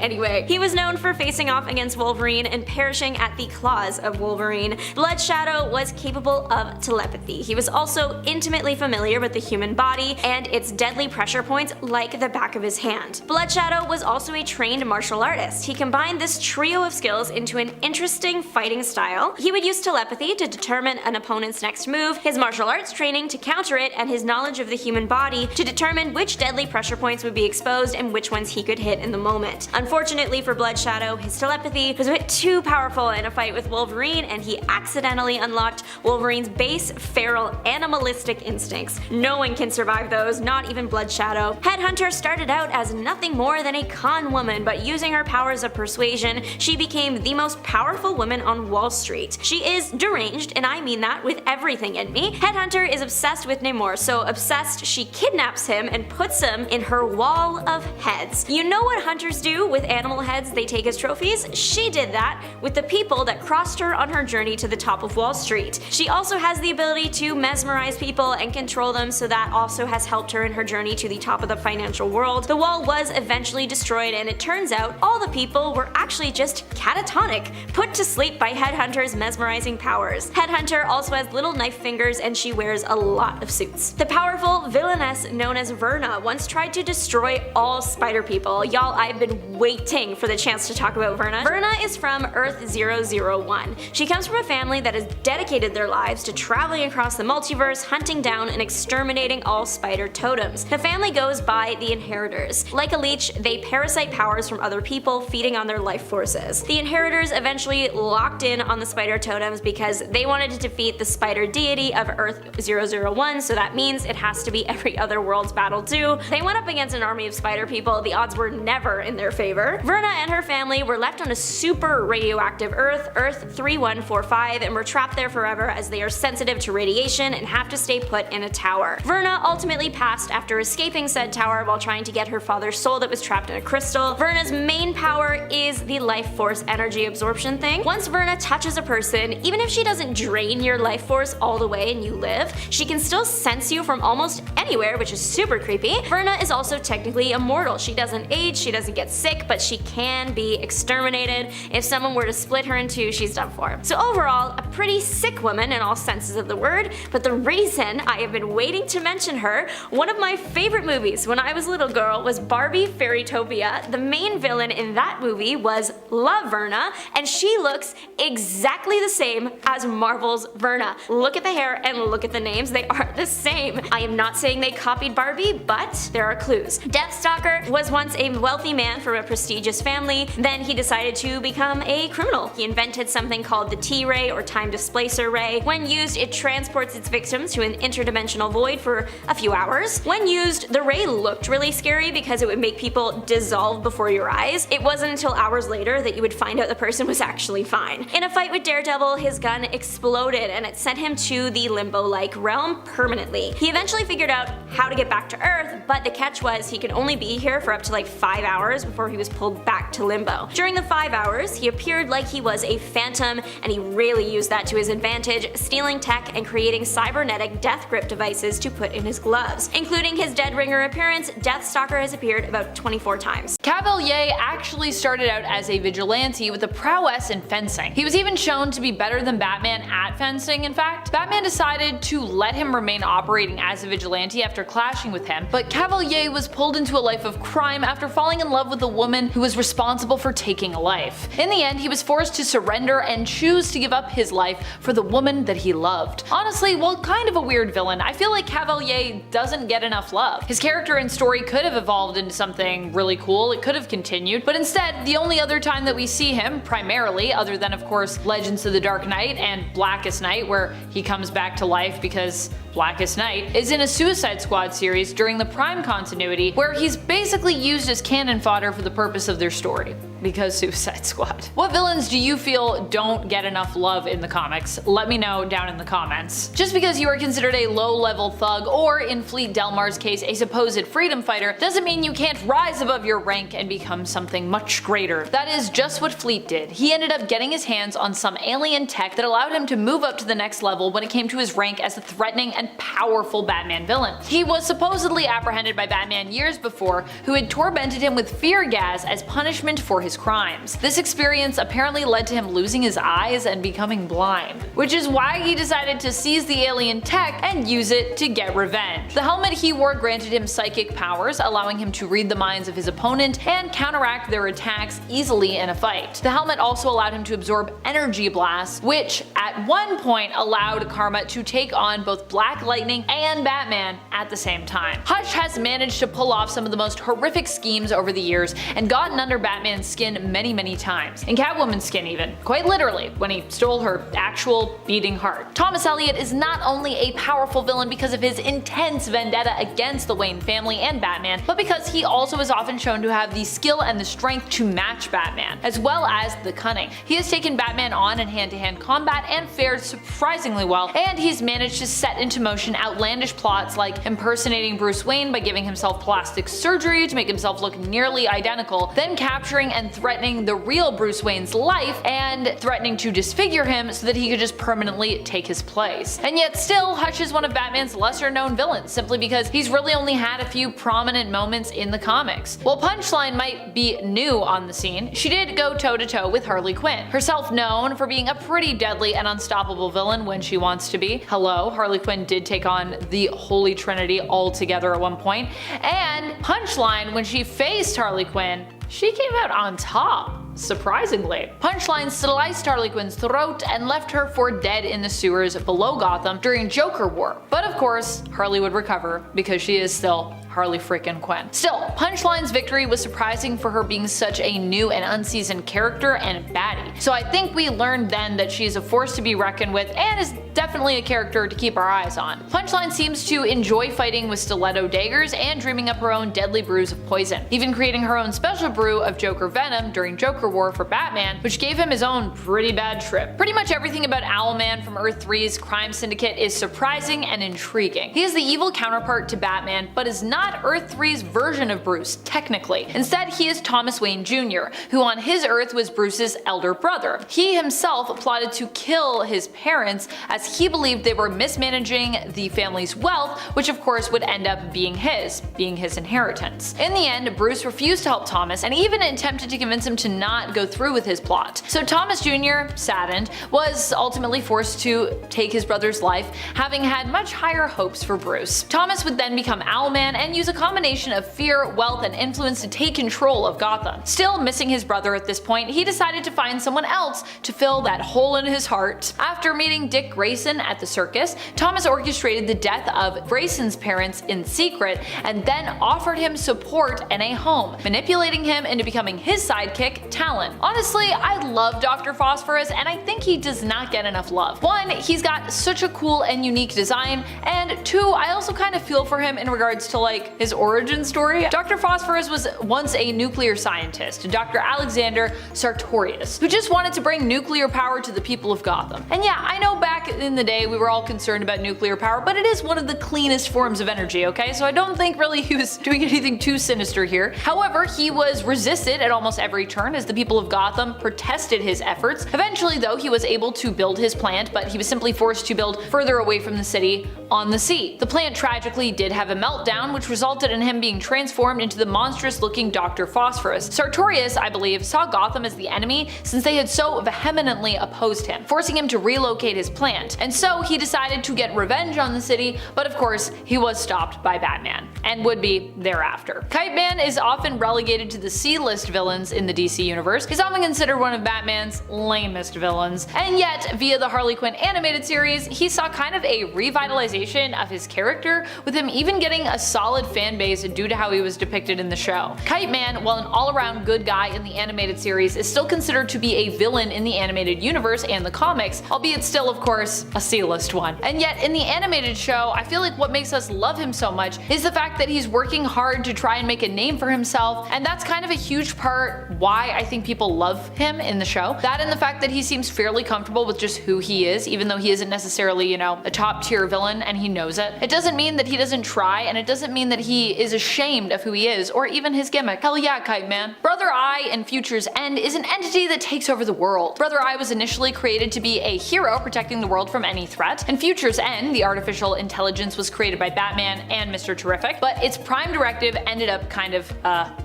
anyway. He was known for facing off against Wolverine and perishing at the claws of Wolverine. Blood Shadow was capable of telepathy. He was also intimately familiar with the human body and its deadly pressure points like the back of his hand. Blood Shadow was also a trained martial artist. He combined this trio of skills into an interesting fighting style. He would use telepathy to determine an opponent's next move, his martial arts training to counter it, and his knowledge of the human body to determine which deadly pressure points would be exposed and which ones he could hit in the moment. Unfortunately for Blood Shadow, his telepathy was a bit too powerful in a fight with Wolverine, and he accidentally unlocked Wolverine's base feral animalistic instincts. No one can survive those, not even Blood Shadow. Headhunter started out as nothing more than a con woman, but using her powers of persuasion, she became the most powerful woman on Wall Street. She is deranged, and I mean that with everything in me. Headhunter is obsessed with Namor, so obsessed she kidnaps him and puts him in her wall of heads. You know what hunters do with animal heads they take as trophies? She did that with the people that crossed her on her journey to the top of Wall Street. She also has the ability to mesmerize people and control them, so that also has helped her in her journey to the top of the financial world. The wall was eventually destroyed, and it turns out all the people were actually just catatonic, put to sleep by Headhunter's mesmerizing powers. Headhunter also has little knife fingers, and she wears a lot of suits. The powerful villainess known as Verna once tried to destroy all spider people. Y'all, I've been waiting for the chance to talk about Verna. Verna is from Earth 001. She comes from a family that has dedicated their lives to traveling across the multiverse, hunting down and exterminating all spider totems. The family goes by the Inheritors. Like a leech, they parasite powers from other people, feeding on their life forces. The Inheritors eventually locked in on the spider totems because they wanted to defeat the spider deity of Earth 001, so that means it has to be every other world's battle too. They went up against an army of spider people. The odds were never in their favor. Verna and her family were left on a super radioactive Earth, Earth 3145, and were trapped there forever as they are sensitive to radiation and have to stay put in a tower. Verna ultimately passed after escaping said tower while trying to get her father's soul that was trapped in a crystal. Verna's main power is the life force energy absorption thing. Once Verna touches a person, even if she doesn't drain your life force all the way and you live, she can still sense you from almost anywhere, which is super creepy. Verna is also technically immortal. She doesn't age, she doesn't get sick, but she can be exterminated. If someone were to split her in two, she's done for. So overall, a pretty sick woman in all senses of the word, but the reason I have been waiting to mention her, one of my favorite movies when I was a little girl was Barbie Fairytopia. The main villain in that movie was La Verna, and she looks exactly the same as Marvel's Verna. Look at the hair and look at the names, they are the same. I am not saying they copied Barbie, but there are clues. Deathstalker was once a wealthy man from a prestigious family, then he decided to become a criminal. He invented something called the T-Ray or Time Displacer Ray. When used, it transports transports its victims to an interdimensional void for a few hours. When used, the ray looked really scary because it would make people dissolve before your eyes. It wasn't until hours later that you would find out the person was actually fine. In a fight with Daredevil, his gun exploded and it sent him to the limbo-like realm permanently. He eventually figured out how to get back to Earth, but the catch was he could only be here for up to like 5 hours before he was pulled back to limbo. During the 5 hours, he appeared like he was a phantom, and he really used that to his advantage, stealing tech and creating cybernetic death grip devices to put in his gloves. Including his Dead Ringer appearance, Deathstalker has appeared about 24 times. Cavalier actually started out as a vigilante with a prowess in fencing. He was even shown to be better than Batman at fencing. In fact, Batman decided to let him remain operating as a vigilante after clashing with him, but Cavalier was pulled into a life of crime after falling in love with a woman who was responsible for taking a life. In the end, he was forced to surrender and choose to give up his life for the woman that he loved. Honestly, while kind of a weird villain, I feel like Cavalier doesn't get enough love. His character and story could have evolved into something really cool, it could have continued, but instead, the only other time that we see him, primarily, other than of course Legends of the Dark Knight and Blackest Night, where he comes back to life because Blackest Night, is in a Suicide Squad series during the Prime continuity, where he's basically used as cannon fodder for the purpose of their story. Because Suicide Squad. What villains do you feel don't get enough love in the comics? Let me know down in the comments. Just because you are considered a low-level thug, or in Fleet Delmar's case a supposed freedom fighter, doesn't mean you can't rise above your rank and become something much greater. That is just what Fleet did. He ended up getting his hands on some alien tech that allowed him to move up to the next level when it came to his rank as a threatening and powerful Batman villain. He was supposedly apprehended by Batman years before, who had tormented him with fear gas as punishment for his crimes. This experience apparently led to him losing his eyes and becoming blind, which is why he decided to seize the alien tech and use it to get revenge. The helmet he wore granted him psychic powers, allowing him to read the minds of his opponent and counteract their attacks easily in a fight. The helmet also allowed him to absorb energy blasts, which at one point allowed Karma to take on both Black Lightning and Batman at the same time. Hush has managed to pull off some of the most horrific schemes over the years and gotten under Batman's skin many times. In Catwoman's skin even. Quite literally, when he stole her actual beating heart. Thomas Elliot is not only a powerful villain because of his intense vendetta against the Wayne family and Batman, but because he also is often shown to have the skill and the strength to match Batman, as well as the cunning. He has taken Batman on in hand-to-hand combat and fared surprisingly well, and he's managed to set into motion outlandish plots like impersonating Bruce Wayne by giving himself plastic surgery to make himself look nearly identical, then capturing and threatening the real Bruce Wayne's life and threatening to disfigure him so that he could just permanently take his place. And yet still, Hush is one of Batman's lesser known villains, simply because he's really only had a few prominent moments in the comics. While Punchline might be new on the scene, she did go toe-to-toe with Harley Quinn, herself known for being a pretty deadly and unstoppable villain when she wants to be. Hello, Harley Quinn did take on the Holy Trinity all together at one point, and Punchline, when she faced Harley Quinn, she came out on top. Surprisingly. Punchline sliced Harley Quinn's throat and left her for dead in the sewers below Gotham during Joker War. But of course, Harley would recover because she is still Harley frickin' Quinn. Still, Punchline's victory was surprising for her being such a new and unseasoned character and baddie. So I think we learned then that she is a force to be reckoned with and is definitely a character to keep our eyes on. Punchline seems to enjoy fighting with stiletto daggers and dreaming up her own deadly brews of poison, even creating her own special brew of Joker venom during Joker War for Batman, which gave him his own pretty bad trip. Pretty much everything about Owlman from Earth 3's Crime Syndicate is surprising and intriguing. He is the evil counterpart to Batman, but is not Earth 3's version of Bruce, technically. Instead, he is Thomas Wayne Jr., who on his Earth was Bruce's elder brother. He himself plotted to kill his parents as he believed they were mismanaging the family's wealth, which of course would end up being his inheritance. In the end, Bruce refused to help Thomas and even attempted to convince him to not go through with his plot. So Thomas Jr., saddened, was ultimately forced to take his brother's life, having had much higher hopes for Bruce. Thomas would then become Owlman and use a combination of fear, wealth, and influence to take control of Gotham. Still missing his brother at this point, he decided to find someone else to fill that hole in his heart. After meeting Dick Grayson Grayson at the circus, Thomas orchestrated the death of Grayson's parents in secret and then offered him support and a home, manipulating him into becoming his sidekick, Talon. Honestly, I love Dr. Phosphorus, and I think he does not get enough love. One, he's got such a cool and unique design, and two, I also kind of feel for him in regards to like his origin story. Dr. Phosphorus was once a nuclear scientist, Dr. Alexander Sartorius, who just wanted to bring nuclear power to the people of Gotham. And yeah, I know back in the day we were all concerned about nuclear power, but it is one of the cleanest forms of energy, okay? So I don't think really he was doing anything too sinister here. However, he was resisted at almost every turn as the people of Gotham protested his efforts. Eventually though, he was able to build his plant, but he was simply forced to build further away from the city on the sea. The plant tragically did have a meltdown, which resulted in him being transformed into the monstrous looking Dr. Phosphorus. Sartorius, I believe, saw Gotham as the enemy since they had so vehemently opposed him, forcing him to relocate his plant. And so he decided to get revenge on the city, but of course he was stopped by Batman, and would be thereafter. Kite Man is often relegated to the C-list villains in the DC universe. He's often considered one of Batman's lamest villains, and yet via the Harley Quinn animated series, he saw kind of a revitalization of his character, with him even getting a solid fan base due to how he was depicted in the show. Kite Man, while an all-around good guy in the animated series, is still considered to be a villain in the animated universe and the comics, albeit still of course a C-list one. And yet in the animated show, I feel like what makes us love him so much is the fact that he's working hard to try and make a name for himself, and that's kind of a huge part why I think people love him in the show. That and the fact that he seems fairly comfortable with just who he is, even though he isn't necessarily, you know, a top tier villain and he knows it. It doesn't mean that he doesn't try, and it doesn't mean that he is ashamed of who he is or even his gimmick. Hell yeah, Kite Man. Brother Eye in Future's End is an entity that takes over the world. Brother Eye was initially created to be a hero protecting the world from any threat. In Future's End, the artificial intelligence was created by Batman and Mr. Terrific, but its prime directive ended up kind of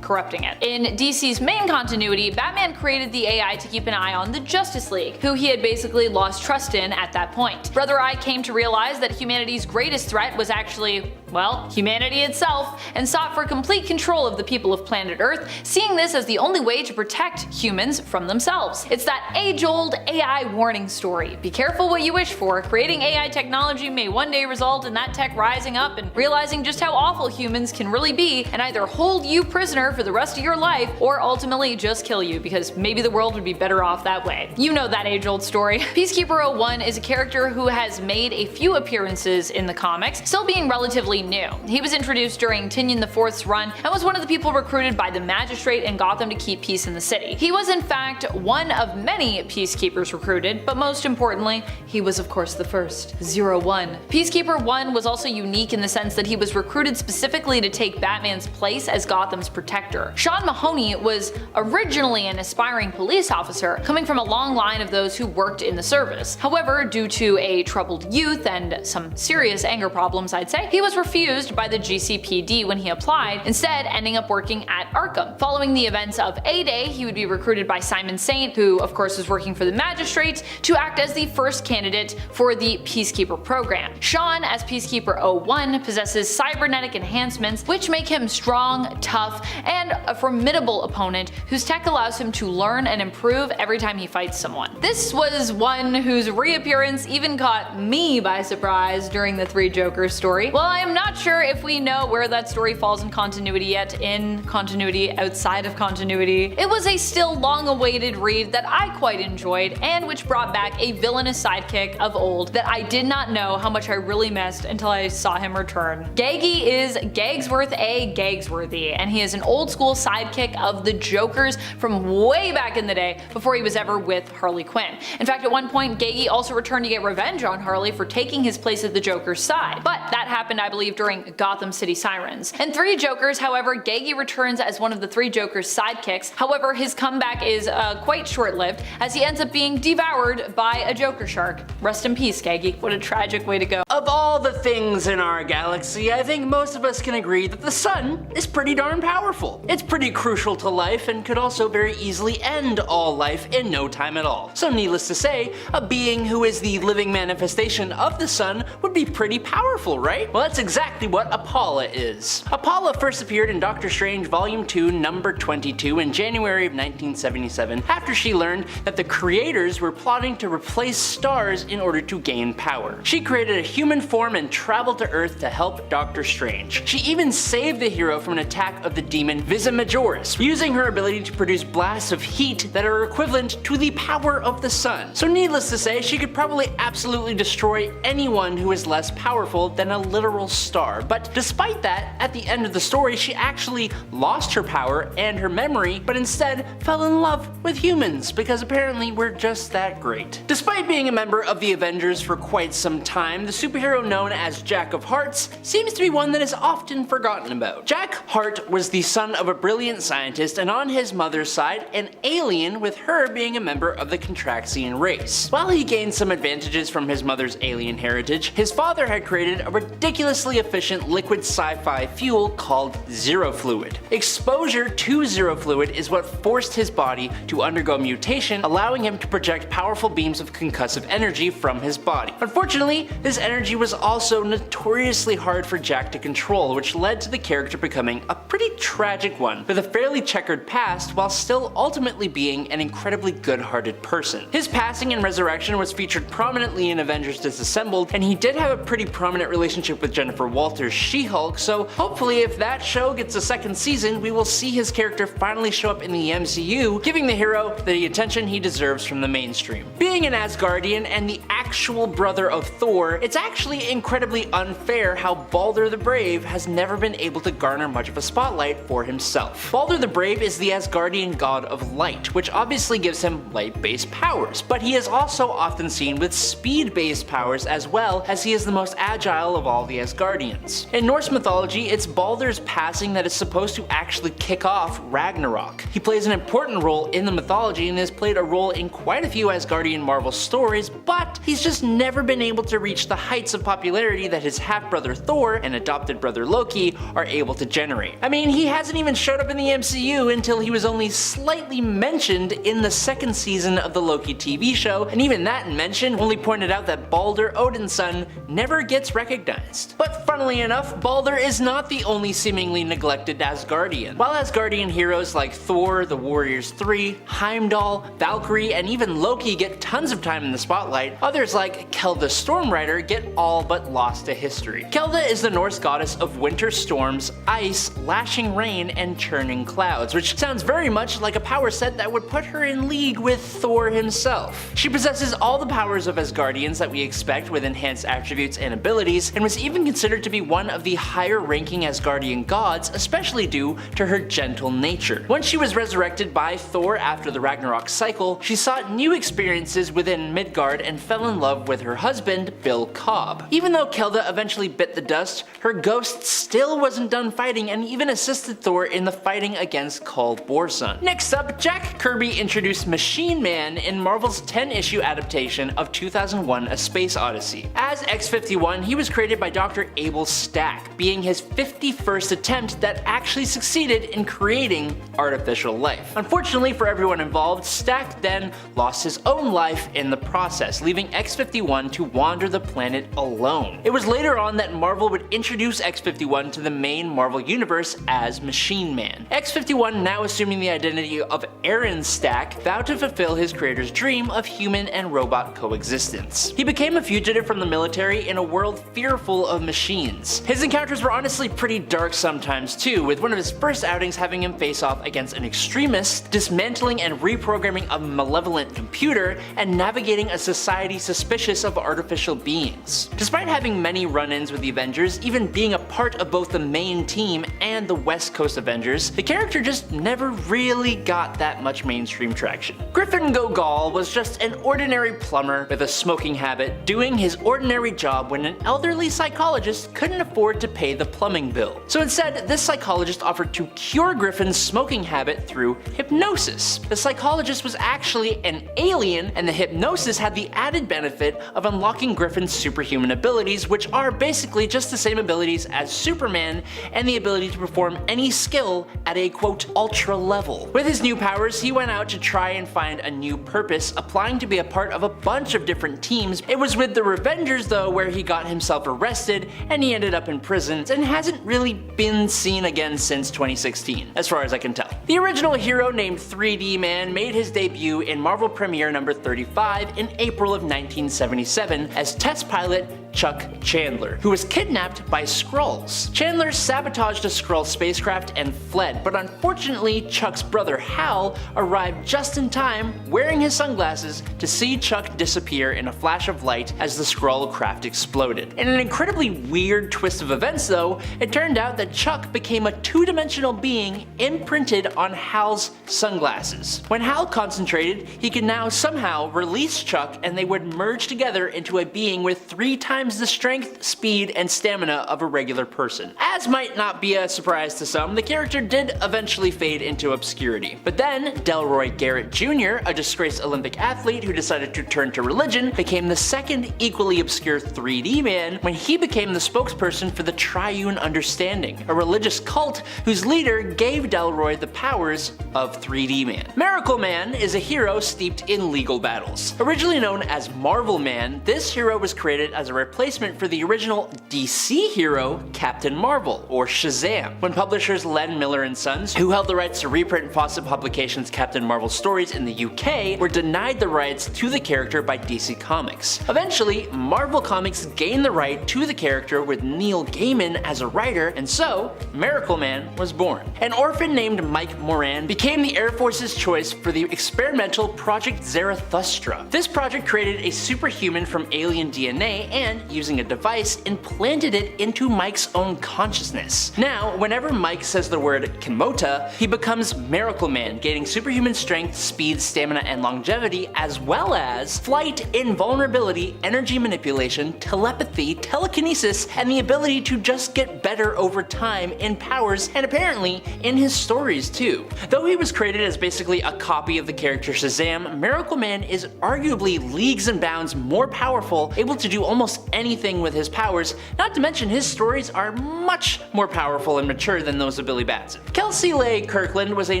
corrupting it. In DC's main continuity, Batman created the AI to keep an eye on the Justice League, who he had basically lost trust in at that point. Brother Eye came to realize that humanity's greatest threat was actually, well, humanity itself, and sought for complete control of the people of planet Earth, seeing this as the only way to protect humans from themselves. It's that age-old AI warning story. Be careful what you wish for. Creating AI technology may one day result in that tech rising up and realizing just how awful humans can really be, and either hold you prisoner for the rest of your life, or ultimately just kill you, because maybe the world would be better off that way. You know that age-old story. Peacekeeper 01 is a character who has made a few appearances in the comics, still being relatively new. He was introduced during Tynion IV's run and was one of the people recruited by the magistrate in Gotham to keep peace in the city. He was in fact one of many peacekeepers recruited, but most importantly, he was of course the first, 01. Peacekeeper 1 was also unique in the sense that he was recruited specifically to take Batman's place as Gotham's protector. Sean Mahoney was originally an aspiring police officer, coming from a long line of those who worked in the service. However, due to a troubled youth and some serious anger problems, I'd say, he was refused by the GCPD when he applied, instead ending up working at Arkham. Following the events of A-Day, he would be recruited by Simon Saint, who of course was working for the magistrate, to act as the first candidate for the Peacekeeper program. Sean, as Peacekeeper 01, possesses cybernetic enhancements which make him strong, tough, and a formidable opponent whose tech allows him to learn and improve every time he fights someone. This was one whose reappearance even caught me by surprise during the Three Jokers story. While I am not sure if we know where that story falls in continuity yet, in continuity, outside of continuity, it was a still long-awaited read that I quite enjoyed, and which brought back a villainous sidekick of old that I did not know how much I really missed until I saw him return. Gaggy is Gagsworth A. Gagsworthy, and he is an old school sidekick of the Jokers from way back in the day before he was ever with Harley Quinn. In fact, at one point, Gaggy also returned to get revenge on Harley for taking his place at the Joker's side, but that happened, I believe, during Gotham City Sirens. In Three Jokers, however, Gaggy returns as one of the Three Jokers' sidekicks. However, his comeback is quite short-lived, as he ends up being devoured by a Joker shark. Rest in peace, Gaggy. What a tragic way to go. Of all the things in our galaxy, I think most of us can agree that the sun is pretty darn powerful. It's pretty crucial to life and could also very easily end all life in no time at all. So needless to say, a being who is the living manifestation of the sun would be pretty powerful, right? Well, that's exactly what Apollo is. Apollo first appeared in Doctor Strange Volume 2, number 22 in January of 1977, after she learned that the creators were plotting to replace stars in in order to gain power. She created a human form and traveled to Earth to help Doctor Strange. She even saved the hero from an attack of the demon Visamajoris, using her ability to produce blasts of heat that are equivalent to the power of the sun. So needless to say, she could probably absolutely destroy anyone who is less powerful than a literal star. But despite that, at the end of the story, she actually lost her power and her memory, but instead fell in love with humans, because apparently we're just that great. Despite being a member of the Avengers for quite some time, the superhero known as Jack of Hearts seems to be one that is often forgotten about. Jack Hart was the son of a brilliant scientist and on his mother's side, an alien, with her being a member of the Contraxian race. While he gained some advantages from his mother's alien heritage, his father had created a ridiculously efficient liquid sci-fi fuel called Zero Fluid. Exposure to Zero Fluid is what forced his body to undergo mutation, allowing him to project powerful beams of concussive energy from his body. Unfortunately, this energy was also notoriously hard for Jack to control, which led to the character becoming a pretty tragic one, with a fairly checkered past while still ultimately being an incredibly good-hearted person. His passing and resurrection was featured prominently in Avengers Disassembled, and he did have a pretty prominent relationship with Jennifer Walters' She-Hulk, so hopefully if that show gets a second season, we will see his character finally show up in the MCU, giving the hero the attention he deserves from the mainstream. Being an Asgardian and the actual brother of Thor, it's actually incredibly unfair how Balder the Brave has never been able to garner much of a spotlight for himself. Balder the Brave is the Asgardian god of light, which obviously gives him light-based powers, but he is also often seen with speed-based powers as well, as he is the most agile of all the Asgardians. In Norse mythology, it's Balder's passing that is supposed to actually kick off Ragnarok. He plays an important role in the mythology and has played a role in quite a few Asgardian Marvel stories, but he's just never been able to reach the heights of popularity that his half-brother Thor and adopted brother Loki are able to generate. I mean, he hasn't even showed up in the MCU until he was only slightly mentioned in the second season of the Loki TV show, and even that mention only pointed out that Balder, Odin's son, never gets recognized. But funnily enough, Balder is not the only seemingly neglected Asgardian. While Asgardian heroes like Thor, the Warriors 3, Heimdall, Valkyrie, and even Loki get tons of time in the spotlight, others like Kel the Stormrider get all but lost to history. Kelda is the Norse goddess of winter storms, ice, lashing rain, and churning clouds, which sounds very much like a power set that would put her in league with Thor himself. She possesses all the powers of Asgardians that we expect, with enhanced attributes and abilities, and was even considered to be one of the higher ranking Asgardian gods, especially due to her gentle nature. Once she was resurrected by Thor after the Ragnarok cycle, she sought new experiences within Midgard and fell in love with her husband, Bill Cobb. Even though Kelda eventually bit the dust, her ghost still wasn't done fighting and even assisted Thor in the fighting against Kull Borson. Next up, Jack Kirby introduced Machine Man in Marvel's 10-issue adaptation of 2001: A Space Odyssey. As X-51, he was created by Dr. Abel Stack, being his 51st attempt that actually succeeded in creating artificial life. Unfortunately for everyone involved, Stack then lost his own life in the process, leaving X-51 to wander the planet alone. It was later on that Marvel would introduce X-51 to the main Marvel universe as Machine Man. X-51, now assuming the identity of Aaron Stack, vowed to fulfill his creator's dream of human and robot coexistence. He became a fugitive from the military in a world fearful of machines. His encounters were honestly pretty dark sometimes too, with one of his first outings having him face off against an extremist, dismantling and reprogramming a malevolent computer, and navigating a society suspicious of artificial beings. Despite having many run-ins with the Avengers, even being a part of both the main team and the West Coast Avengers, the character just never really got that much mainstream traction. Griffin Gogal was just an ordinary plumber with a smoking habit, doing his ordinary job when an elderly psychologist couldn't afford to pay the plumbing bill. So instead, this psychologist offered to cure Griffin's smoking habit through hypnosis. The psychologist was actually an alien, and the hypnosis had the added benefit of unlocking Griffin's superhuman abilities, which are basically just the same abilities as Superman, and the ability to perform any skill at a quote ultra level. With his new powers, he went out to try and find a new purpose, applying to be a part of a bunch of different teams. It was with the Revengers though where he got himself arrested, and he ended up in prison and hasn't really been seen again since 2016, as far as I can tell. The original hero named 3D Man made his debut in Marvel Premiere number 35 in April of 19 1977 as test pilot Chuck Chandler, who was kidnapped by Skrulls. Chandler sabotaged a Skrull spacecraft and fled, but unfortunately Chuck's brother Hal arrived just in time wearing his sunglasses to see Chuck disappear in a flash of light as the Skrull craft exploded. In an incredibly weird twist of events though, it turned out that Chuck became a two-dimensional being imprinted on Hal's sunglasses. When Hal concentrated, he could now somehow release Chuck and they would merge together into a being with 3 times the strength, speed, and stamina of a regular person. As might not be a surprise to some, the character did eventually fade into obscurity. But then, Delroy Garrett Jr., a disgraced Olympic athlete who decided to turn to religion, became the second equally obscure 3D man when he became the spokesperson for the Triune Understanding, a religious cult whose leader gave Delroy the powers of 3D Man. Miracle Man is a hero steeped in legal battles. Originally known as Marvel Man, this hero was created as a replacement for the original DC hero Captain Marvel, or Shazam, when publishers Len Miller and Sons, who held the rights to reprint Fawcett Publications' Captain Marvel stories in the UK, were denied the rights to the character by DC Comics. Eventually, Marvel Comics gained the right to the character with Neil Gaiman as a writer, and so Miracle Man was born. An orphan named Mike Moran became the Air Force's choice for the experimental Project Zarathustra. This project created a superhuman from alien DNA and, using a device, implanted it into Mike's own consciousness. Now, whenever Mike says the word Kimota, he becomes Miracle Man, gaining superhuman strength, speed, stamina, and longevity, as well as flight, invulnerability, energy manipulation, telepathy, telekinesis, and the ability to just get better over time in powers, and apparently in his stories too. Though he was created as basically a copy of the character Shazam, Miracle Man is arguably leagues and bounds more powerful, able to do almost anything with his powers, not to mention his stories are much more powerful and mature than those of Billy Batson. Kelsey Leigh Kirkland was a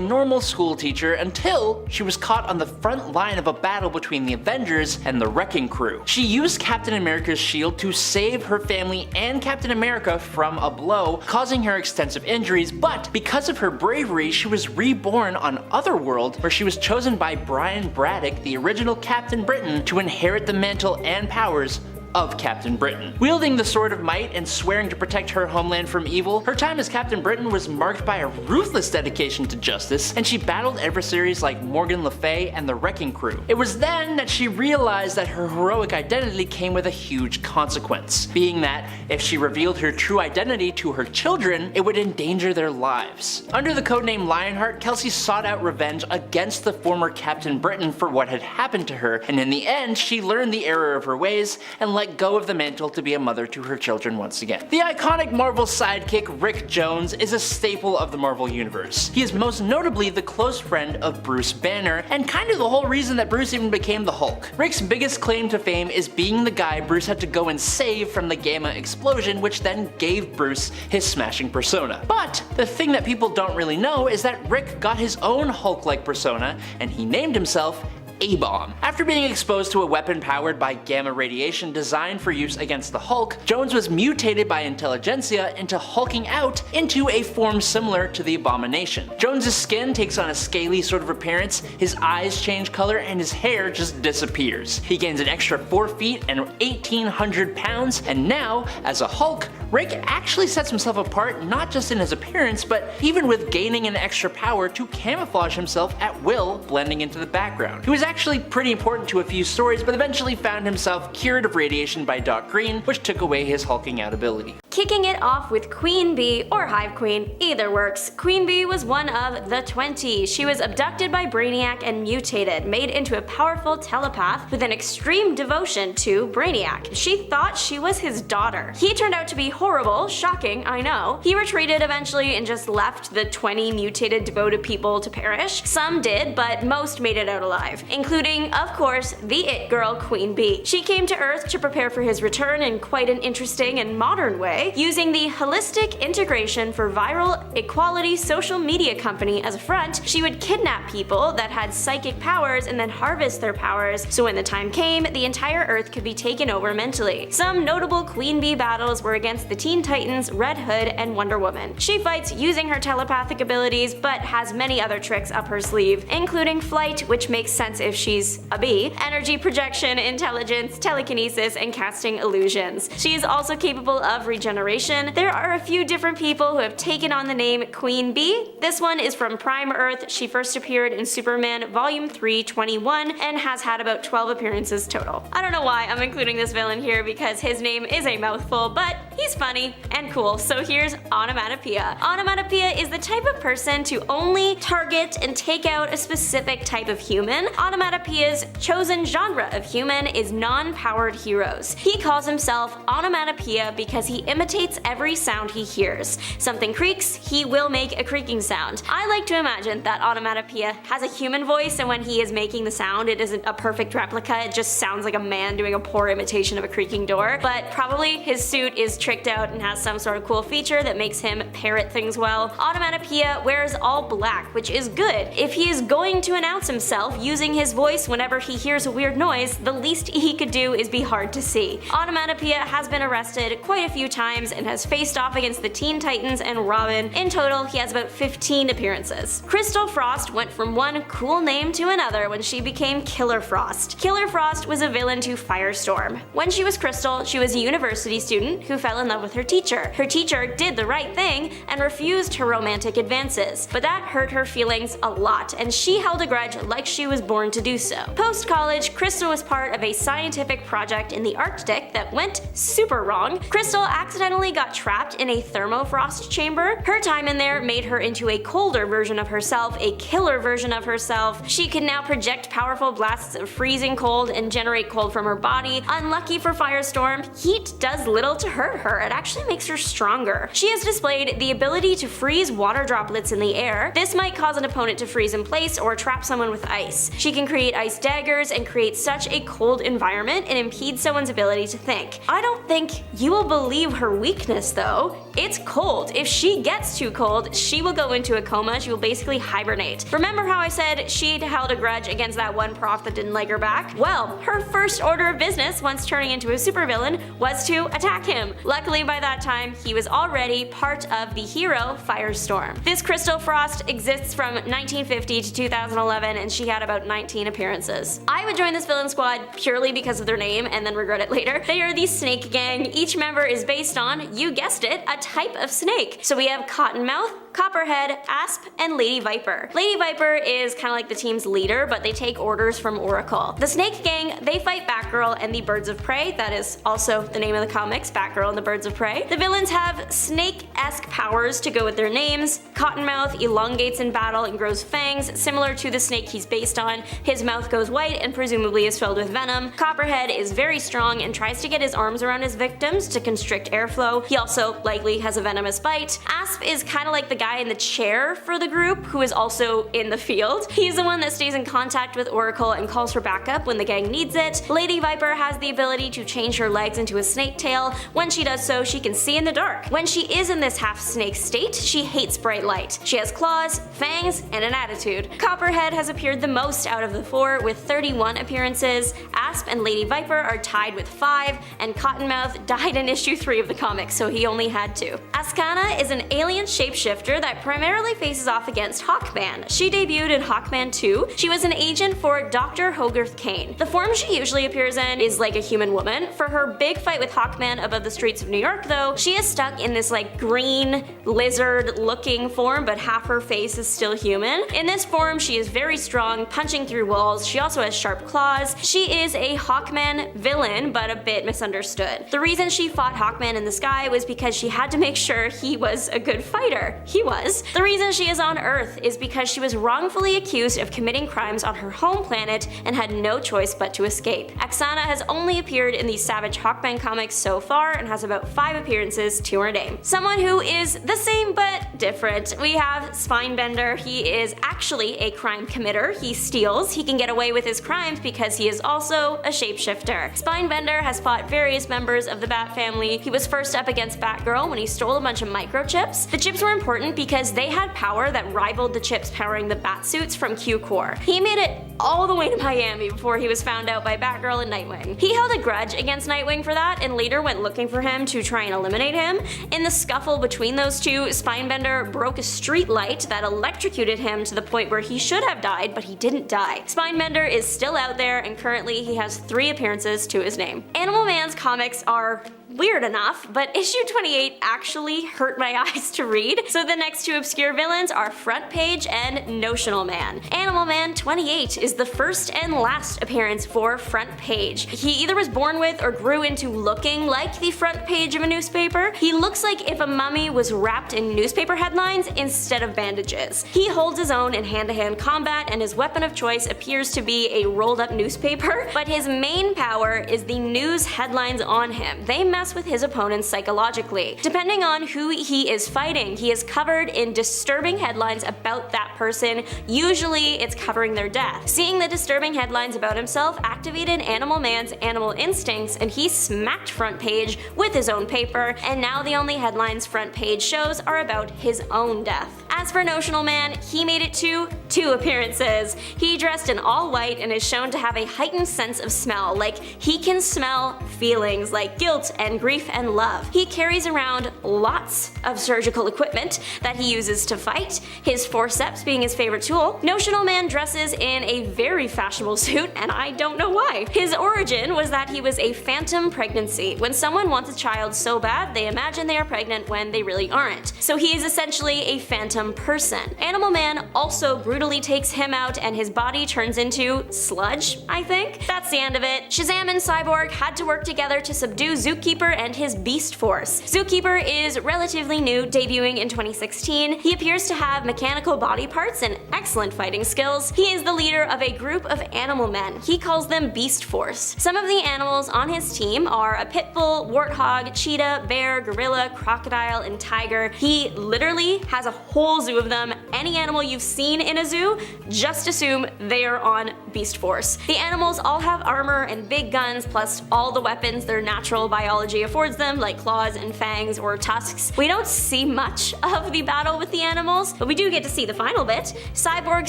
normal school teacher until she was caught on the front line of a battle between the Avengers and the Wrecking Crew. She used Captain America's shield to save her family and Captain America from a blow, causing her extensive injuries, but because of her bravery, she was reborn on Otherworld, where she was chosen by Brian Braddock, the original Captain Britain, to inherit the mantle and powers of Captain Britain. Wielding the Sword of Might and swearing to protect her homeland from evil, her time as Captain Britain was marked by a ruthless dedication to justice, and she battled adversaries like Morgan Le Fay and the Wrecking Crew. It was then that she realized that her heroic identity came with a huge consequence, being that if she revealed her true identity to her children, it would endanger their lives. Under the codename Lionheart, Kelsey sought out revenge against the former Captain Britain for what had happened to her, and in the end, she learned the error of her ways and let go of the mantle to be a mother to her children once again. The iconic Marvel sidekick Rick Jones is a staple of the Marvel Universe. He is most notably the close friend of Bruce Banner, and kind of the whole reason that Bruce even became the Hulk. Rick's biggest claim to fame is being the guy Bruce had to go and save from the Gamma explosion, which then gave Bruce his smashing persona. But the thing that people don't really know is that Rick got his own Hulk-like persona, and he named himself A-Bomb. After being exposed to a weapon powered by gamma radiation designed for use against the Hulk, Jones was mutated by intelligentsia into hulking out into a form similar to the Abomination. Jones's skin takes on a scaly sort of appearance, his eyes change color, and his hair just disappears. He gains an extra 4 feet and 1,800 pounds, and now, as a Hulk, Rick actually sets himself apart not just in his appearance, but even with gaining an extra power to camouflage himself at will, blending into the background. He was actually pretty important to a few stories, but eventually found himself cured of radiation by Doc Green, which took away his hulking out ability. Kicking it off with Queen Bee, or Hive Queen, either works. Queen Bee was one of the 20. She was abducted by Brainiac and mutated, made into a powerful telepath with an extreme devotion to Brainiac. She thought she was his daughter. He turned out to be horrible, shocking, I know. He retreated eventually and just left the 20 mutated devoted people to perish. Some did, but most made it out alive, including, of course, the it girl Queen Bee. She came to Earth to prepare for his return in quite an interesting and modern way, using the Holistic Integration for Viral Equality social media company as a front. She would kidnap people that had psychic powers and then harvest their powers, so when the time came, the entire Earth could be taken over mentally. Some notable Queen Bee battles were against the Teen Titans, Red Hood, and Wonder Woman. She fights using her telepathic abilities, but has many other tricks up her sleeve, including flight, which makes sense if she's a bee, energy projection, intelligence, telekinesis, and casting illusions. She is also capable of regeneration. There are a few different people who have taken on the name Queen Bee. This one is from Prime Earth. She first appeared in Superman Volume 3/21 and has had about 12 appearances total. I don't know why I'm including this villain here because his name is a mouthful, but he's funny and cool. So here's Onomatopoeia. Onomatopoeia is the type of person to only target and take out a specific type of human. Onomatopoeia's chosen genre of human is non-powered heroes. He calls himself Onomatopoeia because he imitates every sound he hears. Something creaks, he will make a creaking sound. I like to imagine that Onomatopoeia has a human voice, and when he is making the sound, it isn't a perfect replica, it just sounds like a man doing a poor imitation of a creaking door. But probably his suit is tricked out and has some sort of cool feature that makes him parrot things well. Onomatopoeia wears all black, which is good. If he is going to announce himself using his voice whenever he hears a weird noise, the least he could do is be hard to see. Onomatopoeia has been arrested quite a few times and has faced off against the Teen Titans and Robin. In total, he has about 15 appearances. Crystal Frost went from one cool name to another when she became Killer Frost. Killer Frost was a villain to Firestorm. When she was Crystal, she was a university student who fell in love with her teacher. Her teacher did the right thing and refused her romantic advances, but that hurt her feelings a lot, and she held a grudge like she was born to do so. Post-college, Crystal was part of a scientific project in the Arctic that went super wrong. Crystal accidentally got trapped in a thermofrost chamber. Her time in there made her into a colder version of herself, a killer version of herself. She can now project powerful blasts of freezing cold and generate cold from her body. Unlucky for Firestorm, heat does little to hurt her, it actually makes her stronger. She has displayed the ability to freeze water droplets in the air. This might cause an opponent to freeze in place or trap someone with ice. She can create ice daggers and create such a cold environment and impede someone's ability to think. I don't think you will believe her weakness though. It's cold. If she gets too cold, she will go into a coma. She will basically hibernate. Remember how I said she held a grudge against that one prof that didn't like her back? Well, her first order of business once turning into a supervillain was to attack him. Luckily by that time, he was already part of the hero Firestorm. This Crystal Frost exists from 1950 to 2011 and she had about 19 appearances. I would join this villain squad purely because of their name and then regret it later. They are the Snake Gang. Each member is based on, you guessed it, a type of snake. So we have Cottonmouth, Copperhead, Asp, and Lady Viper. Lady Viper is kind of like the team's leader, but they take orders from Oracle. The Snake Gang, they fight Batgirl and the Birds of Prey. That is also the name of the comics, Batgirl and the Birds of Prey. The villains have snake-esque powers to go with their names. Cottonmouth elongates in battle and grows fangs, similar to the snake he's based on. His mouth goes white and presumably is filled with venom. Copperhead is very strong and tries to get his arms around his victims to constrict airflow. He also likely has a venomous bite. Asp is kind of like the guy in the chair for the group who is also in the field. He's the one that stays in contact with Oracle and calls for backup when the gang needs it. Lady Viper has the ability to change her legs into a snake tail. When she does so, she can see in the dark. When she is in this half-snake state, she hates bright light. She has claws, fangs, and an attitude. Copperhead has appeared the most out of the four with 31 appearances. Asp and Lady Viper are tied with 5, and Cottonmouth died in issue 3 of the comic, so he only had 2. Askana is an alien shapeshifter that primarily faces off against Hawkman. She debuted in Hawkman 2. She was an agent for Dr. Hogarth Kane. The form she usually appears in is like a human woman. For her big fight with Hawkman above the streets of New York though, she is stuck in this like green lizard looking form, but half her face is still human. In this form, she is very strong, punching through walls. She also has sharp claws. She is a Hawkman villain, but a bit misunderstood. The reason she fought Hawkman in the sky was because she had to make sure he was a good fighter. He was. The reason she is on Earth is because she was wrongfully accused of committing crimes on her home planet and had no choice but to escape. Aksana has only appeared in the Savage Hawkman comics so far and has about 5 appearances to her name. Someone who is the same but different. We have Spinebender. He is actually a crime committer. He steals. He can get away with his crimes because he is also a shapeshifter. Spinebender has fought various members of the Bat family. He was first up against Batgirl when he stole a bunch of microchips. The chips were important important because they had power that rivaled the chips powering the Batsuits from Q-Corps. He made it all the way to Miami before he was found out by Batgirl and Nightwing. He held a grudge against Nightwing for that and later went looking for him to try and eliminate him. In the scuffle between those two, Spinebender broke a street light that electrocuted him to the point where he should have died, but he didn't die. Spinebender is still out there and currently he has 3 appearances to his name. Animal Man's comics are weird enough, but issue 28 actually hurt my eyes to read, so the next 2 obscure villains are Front Page and Notional Man. Animal Man 28 is the first and last appearance for Front Page. He either was born with or grew into looking like the front page of a newspaper. He looks like if a mummy was wrapped in newspaper headlines instead of bandages. He holds his own in hand-to-hand combat and his weapon of choice appears to be a rolled up newspaper, but his main power is the news headlines on him. They mess with his opponents psychologically. Depending on who he is fighting, he is covered in disturbing headlines about that person. Usually it's covering their death. Seeing the disturbing headlines about himself activated Animal Man's animal instincts and he smacked Front Page with his own paper, and now the only headlines Front Page shows are about his own death. As for Notional Man, he made it to 2 appearances. He dressed in all white and is shown to have a heightened sense of smell, like he can smell feelings like guilt and grief and love. He carries around lots of surgical equipment that he uses to fight, his forceps being his favorite tool. Notional Man dresses in a very fashionable suit and I don't know why. His origin was that he was a phantom pregnancy. When someone wants a child so bad, they imagine they are pregnant when they really aren't. So he is essentially a phantom person. Animal Man also brutally takes him out and his body turns into sludge, I think. That's the end of it. Shazam and Cyborg had to work together to subdue Zookeeper and his Beast Force. Zookeeper is relatively new, debuting in 2016. He appears to have mechanical body parts and excellent fighting skills. He is the leader of a group of animal men. He calls them Beast Force. Some of the animals on his team are a pit bull, warthog, cheetah, bear, gorilla, crocodile, and tiger. He literally has a whole zoo of them. Any animal you've seen in a zoo, just assume they are on Beast Force. The animals all have armor and big guns, plus all the weapons their natural biology affords them, like claws and fangs or tusks. We don't see much of the battle with the animals, but we do get to see the final bit. Cyborg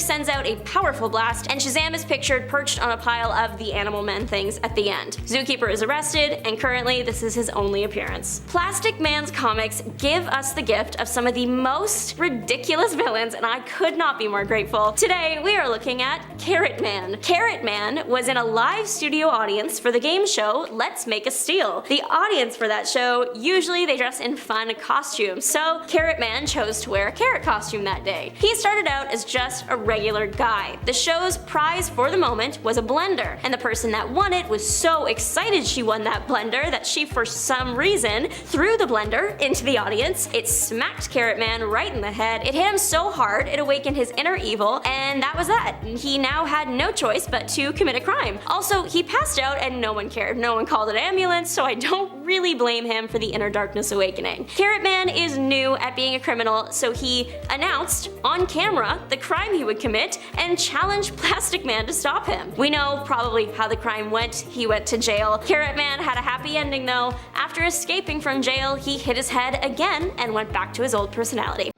sends out a powerful blast, and Shazam is pictured perched on a pile of the Animal Men things at the end. Zookeeper is arrested, and currently this is his only appearance. Plastic Man's comics give us the gift of some of the most ridiculous villains, and I could not be more grateful. Today we are looking at Carrot Man. Carrot Man was in a live studio audience for the game show Let's Make a Steal. The audience for that show, usually they dress in fun costumes, so Carrot Man chose to wear a carrot costume that day. He started out as just a regular guy. The show's prize for the moment was a blender, and the person that won it was so excited she won that blender that she for some reason threw the blender into the audience. It smacked Carrot Man right in the head. It hit him so hard it awakened his inner evil, and that was that. He now had no choice but to commit a crime. Also, he passed out and no one cared. No one called an ambulance, so I don't really blame him for the inner darkness awakening. Carrot Man is new at being a criminal, so he announced on camera the crime he would commit and challenged Plastic Man to stop him. We know probably how the crime went. He went to jail. Carrot Man had a happy ending though. After escaping from jail, he hit his head again and went back to his old personality.